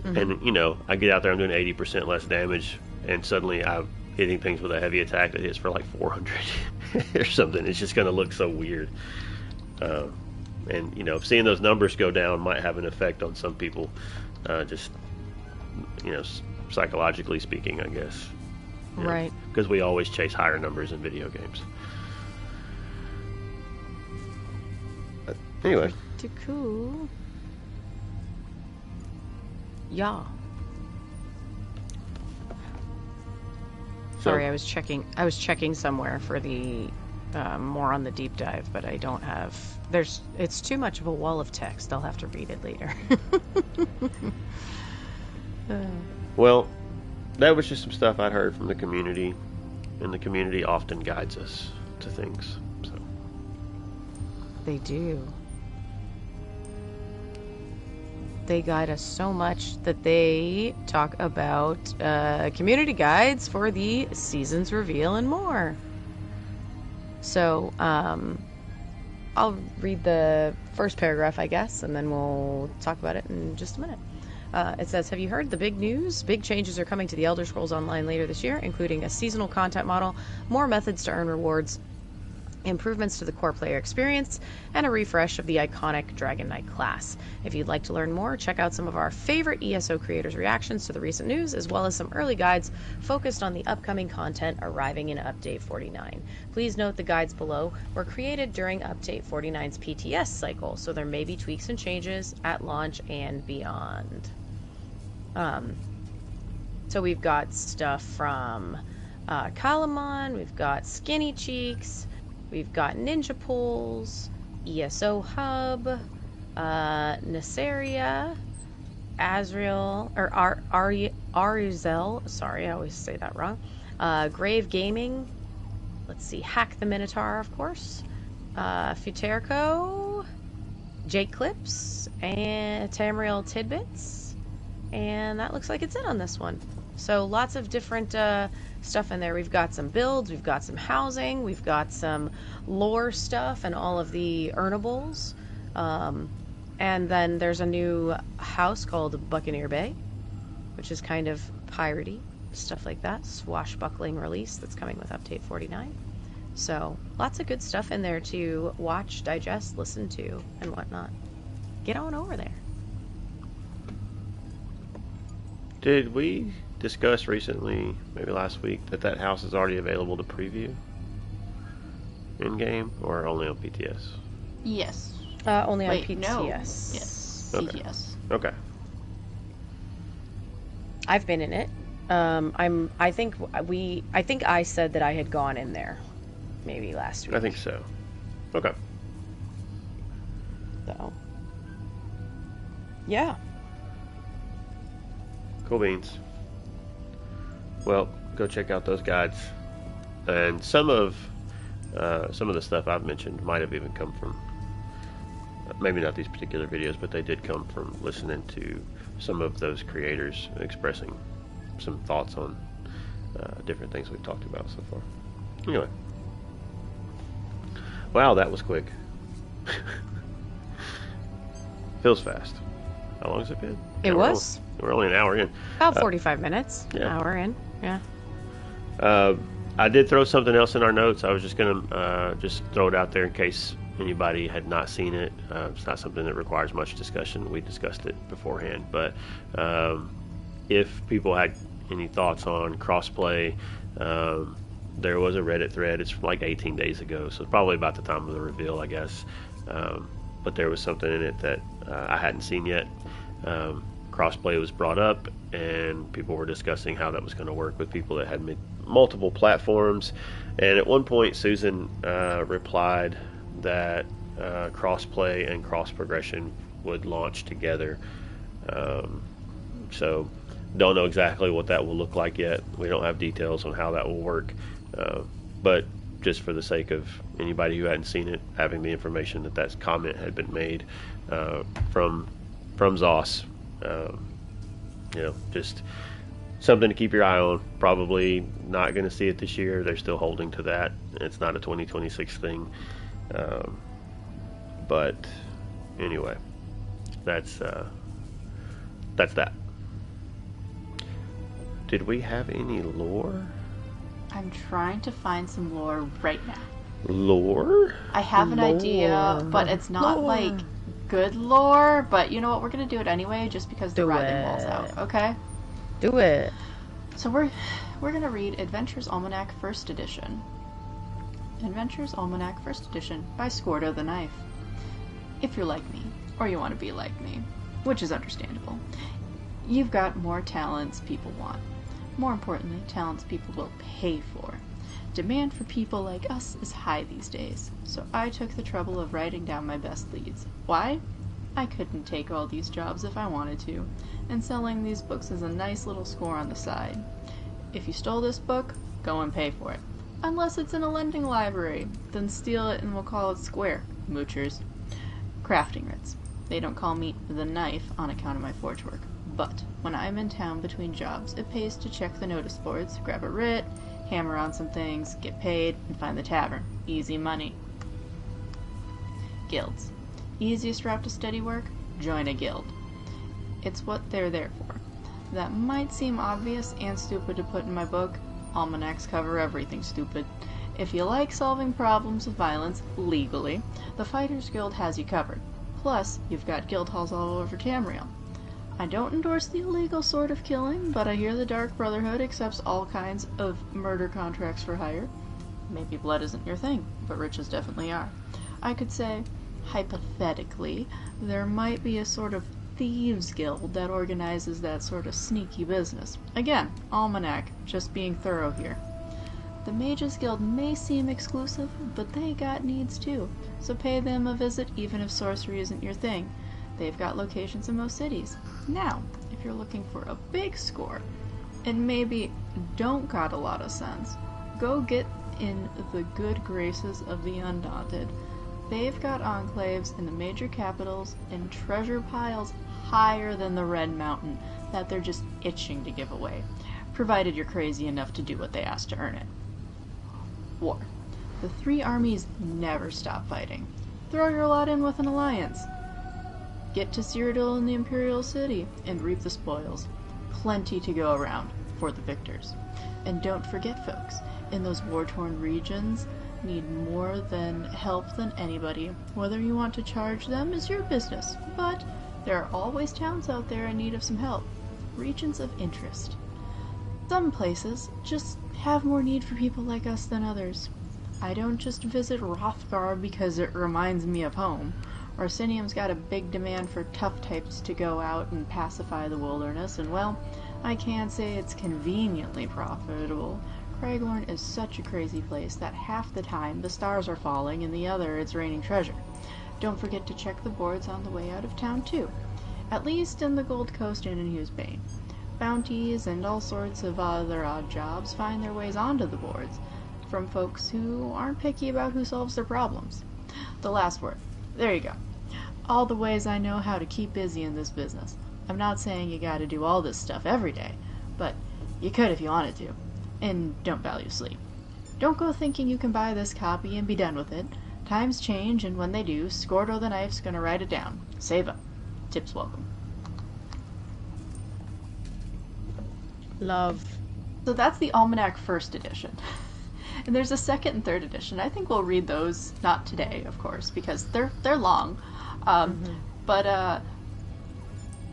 And I get out there, I'm doing 80% less damage, and suddenly I'm hitting things with a heavy attack that hits for like 400 or something. It's just going to look so weird. And seeing those numbers go down might have an effect on some people, just psychologically speaking, I guess. Right. Because we always chase higher numbers in video games. Anyway. Too cool. Yeah. Sorry, I was checking somewhere for the more on the deep dive, but I don't have. It's too much of a wall of text. I'll have to read it later. Well, that was just some stuff I'd heard from the community, and the community often guides us to things. So they do. They guide us so much that they talk about community guides for the season's reveal and more. So I'll read the first paragraph, I guess, and then we'll talk about it in just a minute. It says, have you heard the big news? Big changes are coming to the Elder Scrolls Online later this year, including a seasonal content model, more methods to earn rewards, improvements to the core player experience, and a refresh of the iconic Dragon Knight class. If you'd like to learn more, check out some of our favorite ESO creators' reactions to the recent news, as well as some early guides focused on the upcoming content arriving in Update 49. Please note the guides below were created during Update 49's PTS cycle, so there may be tweaks and changes at launch and beyond. So we've got stuff from Kalamon, we've got Skinny Cheeks, we've got Ninja Pulls, ESO Hub, Nasseria, Azrael, or Arizel, sorry, I always say that wrong, Grave Gaming, let's see, Hack the Minotaur, of course, Futerco, Jake Clips, and Tamriel Tidbits, and that looks like it's it on this one. So lots of different stuff in there. We've got some builds, we've got some housing, we've got some lore stuff and all of the earnables. And then there's a new house called Buccaneer Bay, which is kind of piratey, stuff like that. Swashbuckling release that's coming with Update 49. So lots of good stuff in there to watch, digest, listen to, and whatnot. Get on over there. Did we discuss recently, maybe last week, that house is already available to preview in-game, or only on PTS? Yes. Only on PTS. No. Yes. Okay. PTS. Okay. I've been in it. I think I said that I had gone in there maybe last week. I think so. Okay. So. Yeah. Cool beans. Well, go check out those guides. And some of the stuff I've mentioned might have even come from, maybe not these particular videos, but they did come from listening to some of those creators expressing some thoughts on different things we've talked about so far. Anyway. Wow, that was quick. Feels fast. How long has it been? It was. We're only an hour in. About 45 minutes. Yeah. Hour in. Yeah. I did throw something else in our notes. I was just going to just throw it out there in case anybody had not seen it. It's not something that requires much discussion. We discussed it beforehand. But if people had any thoughts on crossplay, there was a Reddit thread. It's from like 18 days ago, so it's probably about the time of the reveal, I guess. But there was something in it that I hadn't seen yet. Crossplay was brought up, and people were discussing how that was going to work with people that had multiple platforms. And at one point, Susan replied that crossplay and cross progression would launch together. So don't know exactly what that will look like yet. We don't have details on how that will work, but just for the sake of anybody who hadn't seen it, having the information that comment had been made from Zos, just something to keep your eye on. Probably not going to see it this year. They're still holding to that. It's not a 2026 thing. But anyway, that's that. Did we have any lore? I'm trying to find some lore right now. Lore? I have an idea, but it's not like good lore. But you know what? We're gonna do it anyway, just because the writing wall's out. Okay? Do it. So we're gonna read Adventure's Almanac First Edition. Adventure's Almanac First Edition by Scordo the Knife. If you're like me, or you want to be like me, which is understandable, you've got more talents people want. More importantly, talents people will pay for. Demand for people like us is high these days, so I took the trouble of writing down my best leads. Why? I couldn't take all these jobs if I wanted to, and selling these books is a nice little score on the side. If you stole this book, go and pay for it. Unless it's in a lending library, then steal it and we'll call it square, moochers. Crafting writs. They don't call me the Knife on account of my forge work. But when I'm in town between jobs, it pays to check the notice boards, grab a writ, hammer on some things, get paid, and find the tavern. Easy money. Guilds. Easiest route to steady work? Join a guild. It's what they're there for. That might seem obvious and stupid to put in my book. Almanacs cover everything stupid. If you like solving problems with violence legally, the Fighters Guild has you covered. Plus, you've got guild halls all over Tamriel. I don't endorse the illegal sort of killing, but I hear the Dark Brotherhood accepts all kinds of murder contracts for hire. Maybe blood isn't your thing, but riches definitely are. I could say, hypothetically, there might be a sort of thieves guild that organizes that sort of sneaky business. Again, Almanac, just being thorough here. The Mages Guild may seem exclusive, but they got needs too, so pay them a visit even if sorcery isn't your thing. They've got locations in most cities. Now, if you're looking for a big score, and maybe don't got a lot of sense, go get in the good graces of the Undaunted. They've got enclaves in the major capitals and treasure piles higher than the Red Mountain that they're just itching to give away, provided you're crazy enough to do what they ask to earn it. War. The three armies never stop fighting. Throw your lot in with an alliance. Get to Cyrodiil in the Imperial City and reap the spoils. Plenty to go around for the victors. And don't forget, folks, in those war-torn regions, need more than help than anybody. Whether you want to charge them is your business, but there are always towns out there in need of some help. Regions of interest. Some places just have more need for people like us than others. I don't just visit Hrothgar because it reminds me of home. Orsinium's got a big demand for tough types to go out and pacify the wilderness, and well, I can't say it's conveniently profitable. Cragorn is such a crazy place that half the time the stars are falling and the other it's raining treasure. Don't forget to check the boards on the way out of town too. At least in the Gold Coast and in Hughes Bay. Bounties and all sorts of other odd jobs find their ways onto the boards from folks who aren't picky about who solves their problems. The last word. There you go. All the ways I know how to keep busy in this business. I'm not saying you gotta do all this stuff every day, but you could if you wanted to. And don't value sleep. Don't go thinking you can buy this copy and be done with it. Times change, and when they do, Scordo the Knife's gonna write it down. Save up. Tips welcome. Love. So that's the Almanac First Edition. And there's a second and third edition. I think we'll read those, not today, of course, because they're long. But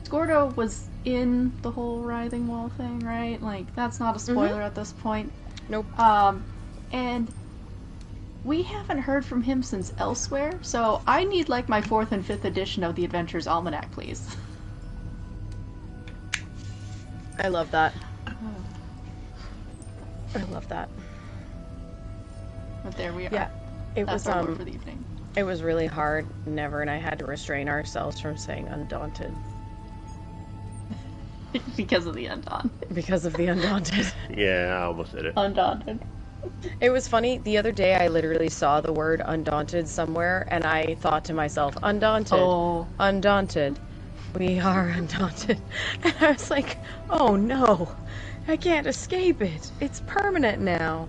Scordo was in the whole Writhing Wall thing, right? Like, that's not a spoiler at this point. Nope. And we haven't heard from him since Elsewhere, so I need, like, my 4th and 5th edition of the Adventures Almanac, please. I love that. I love that. But there we are. Yeah, it That's was our word for the evening. It was really hard. Never, and I had to restrain ourselves from saying Undaunted. Because of the Undaunted. Because of the Undaunted. Yeah, I almost did it. Undaunted. It was funny. The other day, I literally saw the word Undaunted somewhere, and I thought to myself, Undaunted. Oh. Undaunted. We are undaunted. And I was like, oh no, I can't escape it. It's permanent now.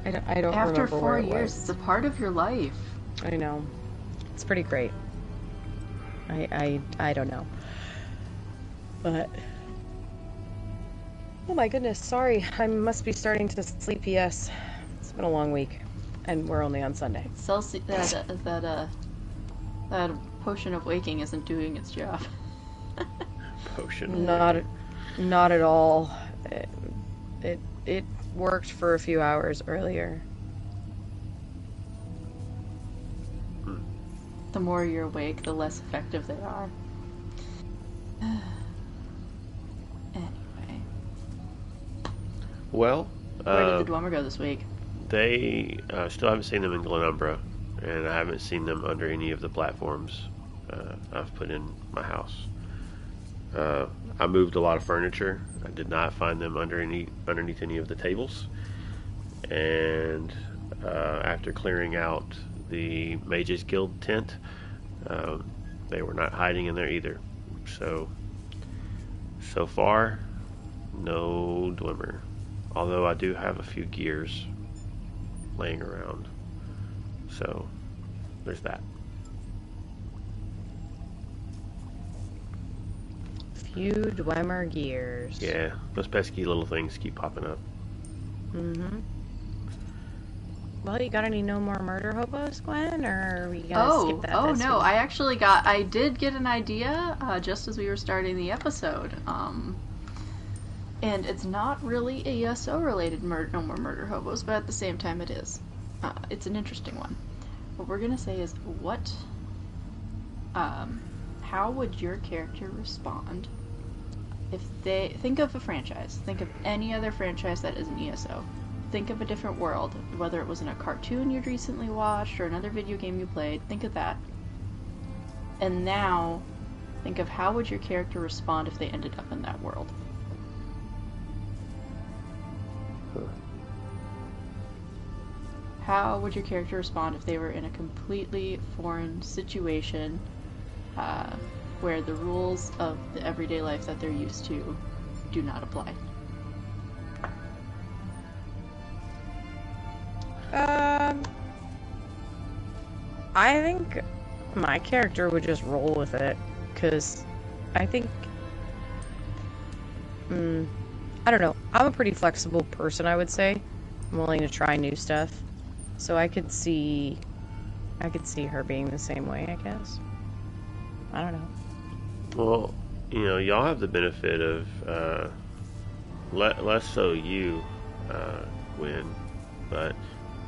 I don't After remember 4 where it years, was. it's a part of your life. I know. It's pretty great. I don't know. But oh my goodness, sorry. I must be starting to sleep. Yes. It's been a long week. And we're only on Sunday. That potion of waking isn't doing its job. Potion. Not at all. It worked for a few hours earlier. The more you're awake, the less effective they are. Anyway. Well, Where did the Dwemer go this week? They still haven't seen them in Glenumbra, and I haven't seen them under any of the platforms I've put in my house. I moved a lot of furniture. I did not find them underneath any of the tables. And after clearing out the Mages Guild tent, they were not hiding in there either. So far, no Dwemer. Although I do have a few gears laying around. So there's that. Few Dwemer gears. Yeah, those pesky little things keep popping up. Mm-hmm. Well, you got any no more murder hobos, Gwen, or we gotta skip that? Oh this no! week? I did get an idea just as we were starting the episode, and it's not really a ESO related no more murder hobos, but at the same time it is. It's an interesting one. What we're gonna say is how would your character respond if they think of a franchise? Think of any other franchise that isn't ESO. think of a different world, whether it was in a cartoon you'd recently watched or another video game you played. Think of that. And now, think of how would your character respond if they ended up in that world. How would your character respond if they were in a completely foreign situation where the rules of the everyday life that they're used to do not apply? I think my character would just roll with it, because I think, I don't know, I'm a pretty flexible person, I would say. I'm willing to try new stuff, so I could see her being the same way, I guess. I don't know. Well, y'all have the benefit of, less so you, Gwen, but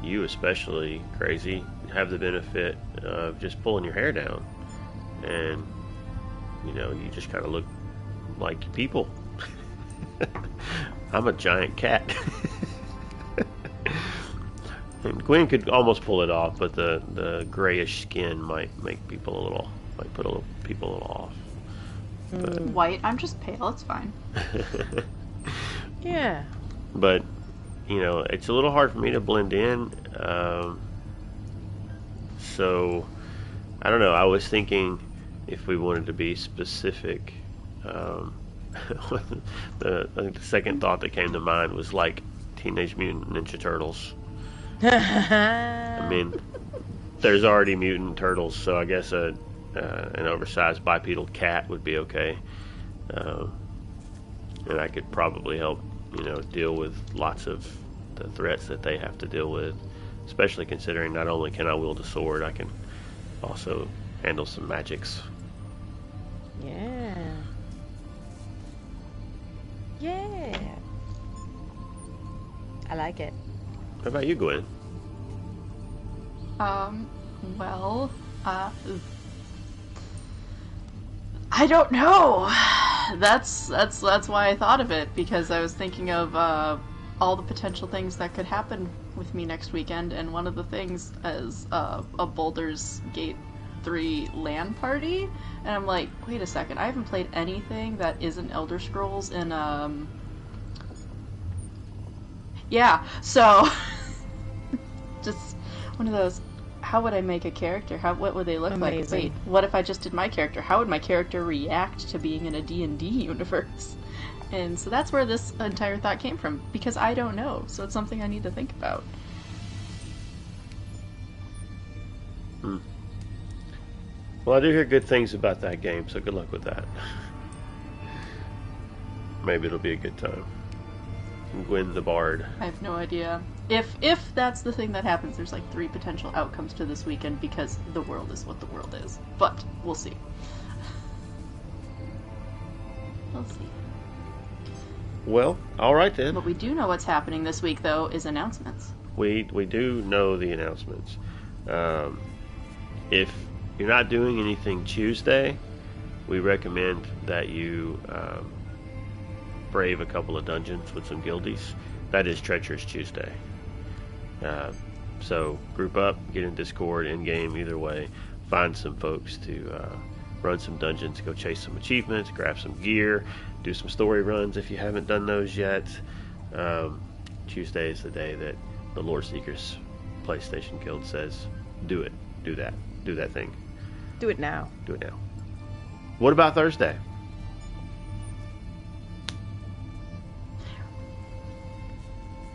you especially, Crazy, have the benefit of just pulling your hair down, and you just kind of look like people. I'm a giant cat. And Gwen could almost pull it off, but the grayish skin might make people people a little off. But, white, I'm just pale, it's fine. Yeah. But it's a little hard for me to blend in. So, I don't know. I was thinking if we wanted to be specific, I think the second thought that came to mind was like Teenage Mutant Ninja Turtles. I mean, there's already mutant turtles, so I guess an oversized bipedal cat would be okay. And I could probably help, deal with lots of the threats that they have to deal with, especially considering not only can I wield a sword, I can also handle some magics. Yeah. Yeah. I like it. What about you, Gwen? Well, I don't know. That's why I thought of it, because I was thinking of all the potential things that could happen with me next weekend, and one of the things is a Baldur's Gate 3 LAN party, and I'm like, wait a second, I haven't played anything that isn't Elder Scrolls in yeah, so just one of those, how would I make a character? What would they look like? Wait, what if I just did my character? How would my character react to being in a D&D universe? And so that's where this entire thought came from, because I don't know, so it's something I need to think about. Well, I do hear good things about that game, so good luck with that. Maybe it'll be a good time. Gwen the Bard. I have no idea. If that's the thing that happens, there's like 3 potential outcomes to this weekend, because the world is what the world is. But we'll see. We'll see. Well, all right then. But we do know what's happening this week, though, is announcements. We do know the announcements. If you're not doing anything Tuesday, we recommend that you brave a couple of dungeons with some guildies. That is Treacherous Tuesday. So group up, get in Discord, in-game, either way. Find some folks to run some dungeons, go chase some achievements, grab some gear, do some story runs if you haven't done those yet. Tuesday is the day that the Lore Seekers PlayStation Guild says, do it, do that thing. Do it now. Do it now. What about Thursday?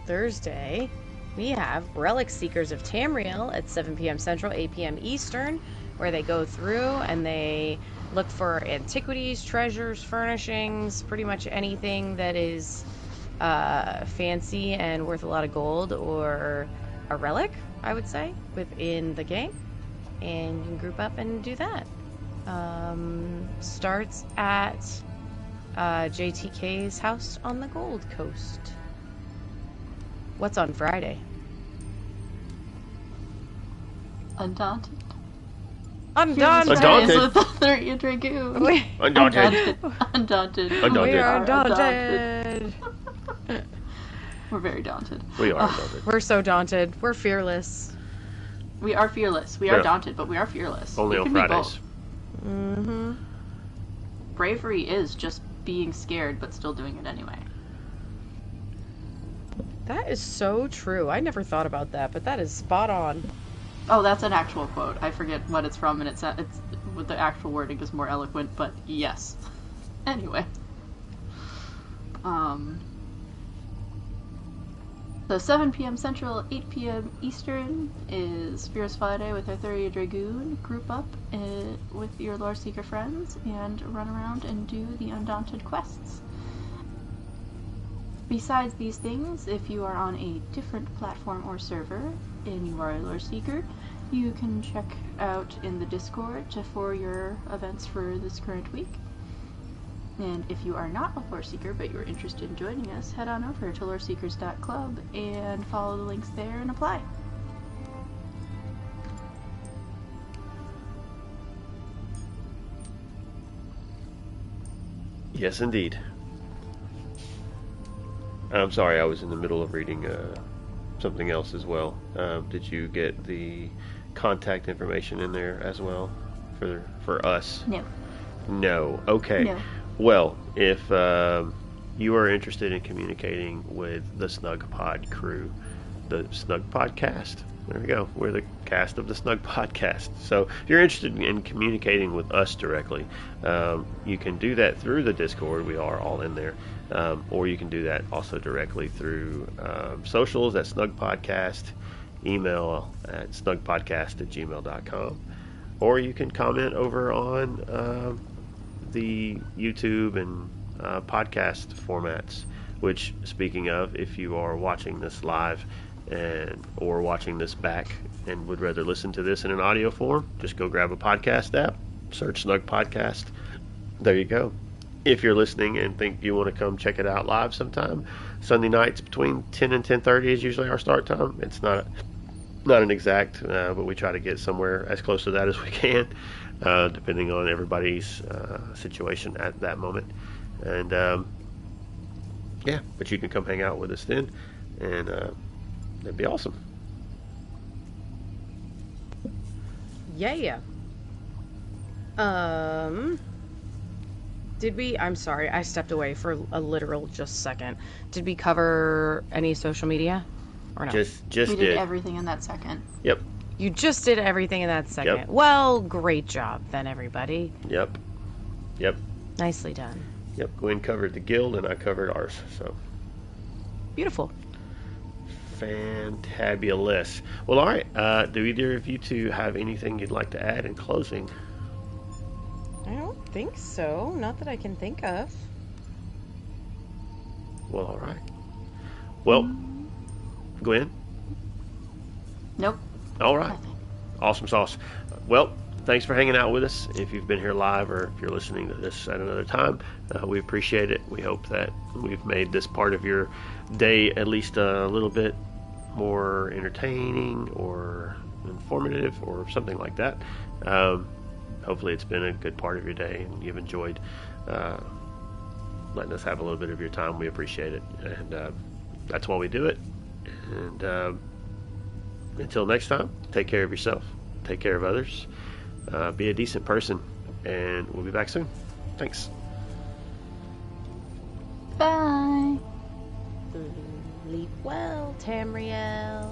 Thursday, we have Relic Seekers of Tamriel at 7 p.m. Central, 8 p.m. Eastern, where they go through and they look for antiquities, treasures, furnishings, pretty much anything that is fancy and worth a lot of gold, or a relic, I would say, within the game. And you can group up and do that. Starts at JTK's house on the Gold Coast. What's on Friday? Undaunted. Undaunted. With the Dragoon. Undaunted. Undaunted. We are undaunted. We're very daunted. We are daunted. We're so daunted. We're fearless. We are fearless. We are daunted, but we are fearless. Only on Fridays. Mm-hmm. Bravery is just being scared, but still doing it anyway. That is so true. I never thought about that, but that is spot on. Oh, that's an actual quote. I forget what it's from, and it's with the actual wording is more eloquent, but yes. Anyway. So 7 p.m. Central, 8 p.m. Eastern is Fierce Friday with Arthuria Dragoon. Group up with your Lore Seeker friends and run around and do the Undaunted quests. Besides these things, if you are on a different platform or server and you are a Lore Seeker, you can check out in the Discord for your events for this current week. And if you are not a Lore Seeker but you're interested in joining us, head on over to loreseekers.club and follow the links there and apply. Yes, indeed. I'm sorry, I was in the middle of reading something else as well. Did you get the contact information in there as well for us? No. No. Okay. No. Well, if you are interested in communicating with the Snugpod crew, the Snugpod Cast, there we go. We're the cast of the Snugpod Cast. So if you're interested in communicating with us directly, you can do that through the Discord. We are all in there. Or you can do that also directly through socials at Snugpodcast, email at snugpodcast@gmail.com, or you can comment over on the YouTube and podcast formats, which, speaking of, if you are watching this live or watching this back and would rather listen to this in an audio form, just go grab a podcast app, search Snug Podcast. There you go. If you're listening and think you want to come check it out live sometime, Sunday nights between 10 and 10:30 is usually our start time. It's not an exact, but we try to get somewhere as close to that as we can, depending on everybody's situation at that moment. And yeah, but you can come hang out with us then, and that'd be awesome. Yeah. Did we, I'm sorry, I stepped away for a literal just second. Did we cover any social media? Or no? Just we did everything in that second. Yep. You just did everything in that second. Yep. Well, great job then, everybody. Yep. Nicely done. Yep. Gwen covered the guild and I covered ours. So beautiful. Fantabulous. Well, all right. Do either of you two have anything you'd like to add in closing? I don't think so. Not that I can think of. Well, all right. Well, Gwen? Nope. All right. Nothing. Awesome sauce. Well, thanks for hanging out with us. If you've been here live or if you're listening to this at another time, we appreciate it. We hope that we've made this part of your day at least a little bit more entertaining or informative or something like that. Hopefully it's been a good part of your day and you've enjoyed letting us have a little bit of your time. We appreciate it. And that's why we do it. And until next time, take care of yourself. Take care of others. Be a decent person. And we'll be back soon. Thanks. Bye. Sleep well, Tamriel.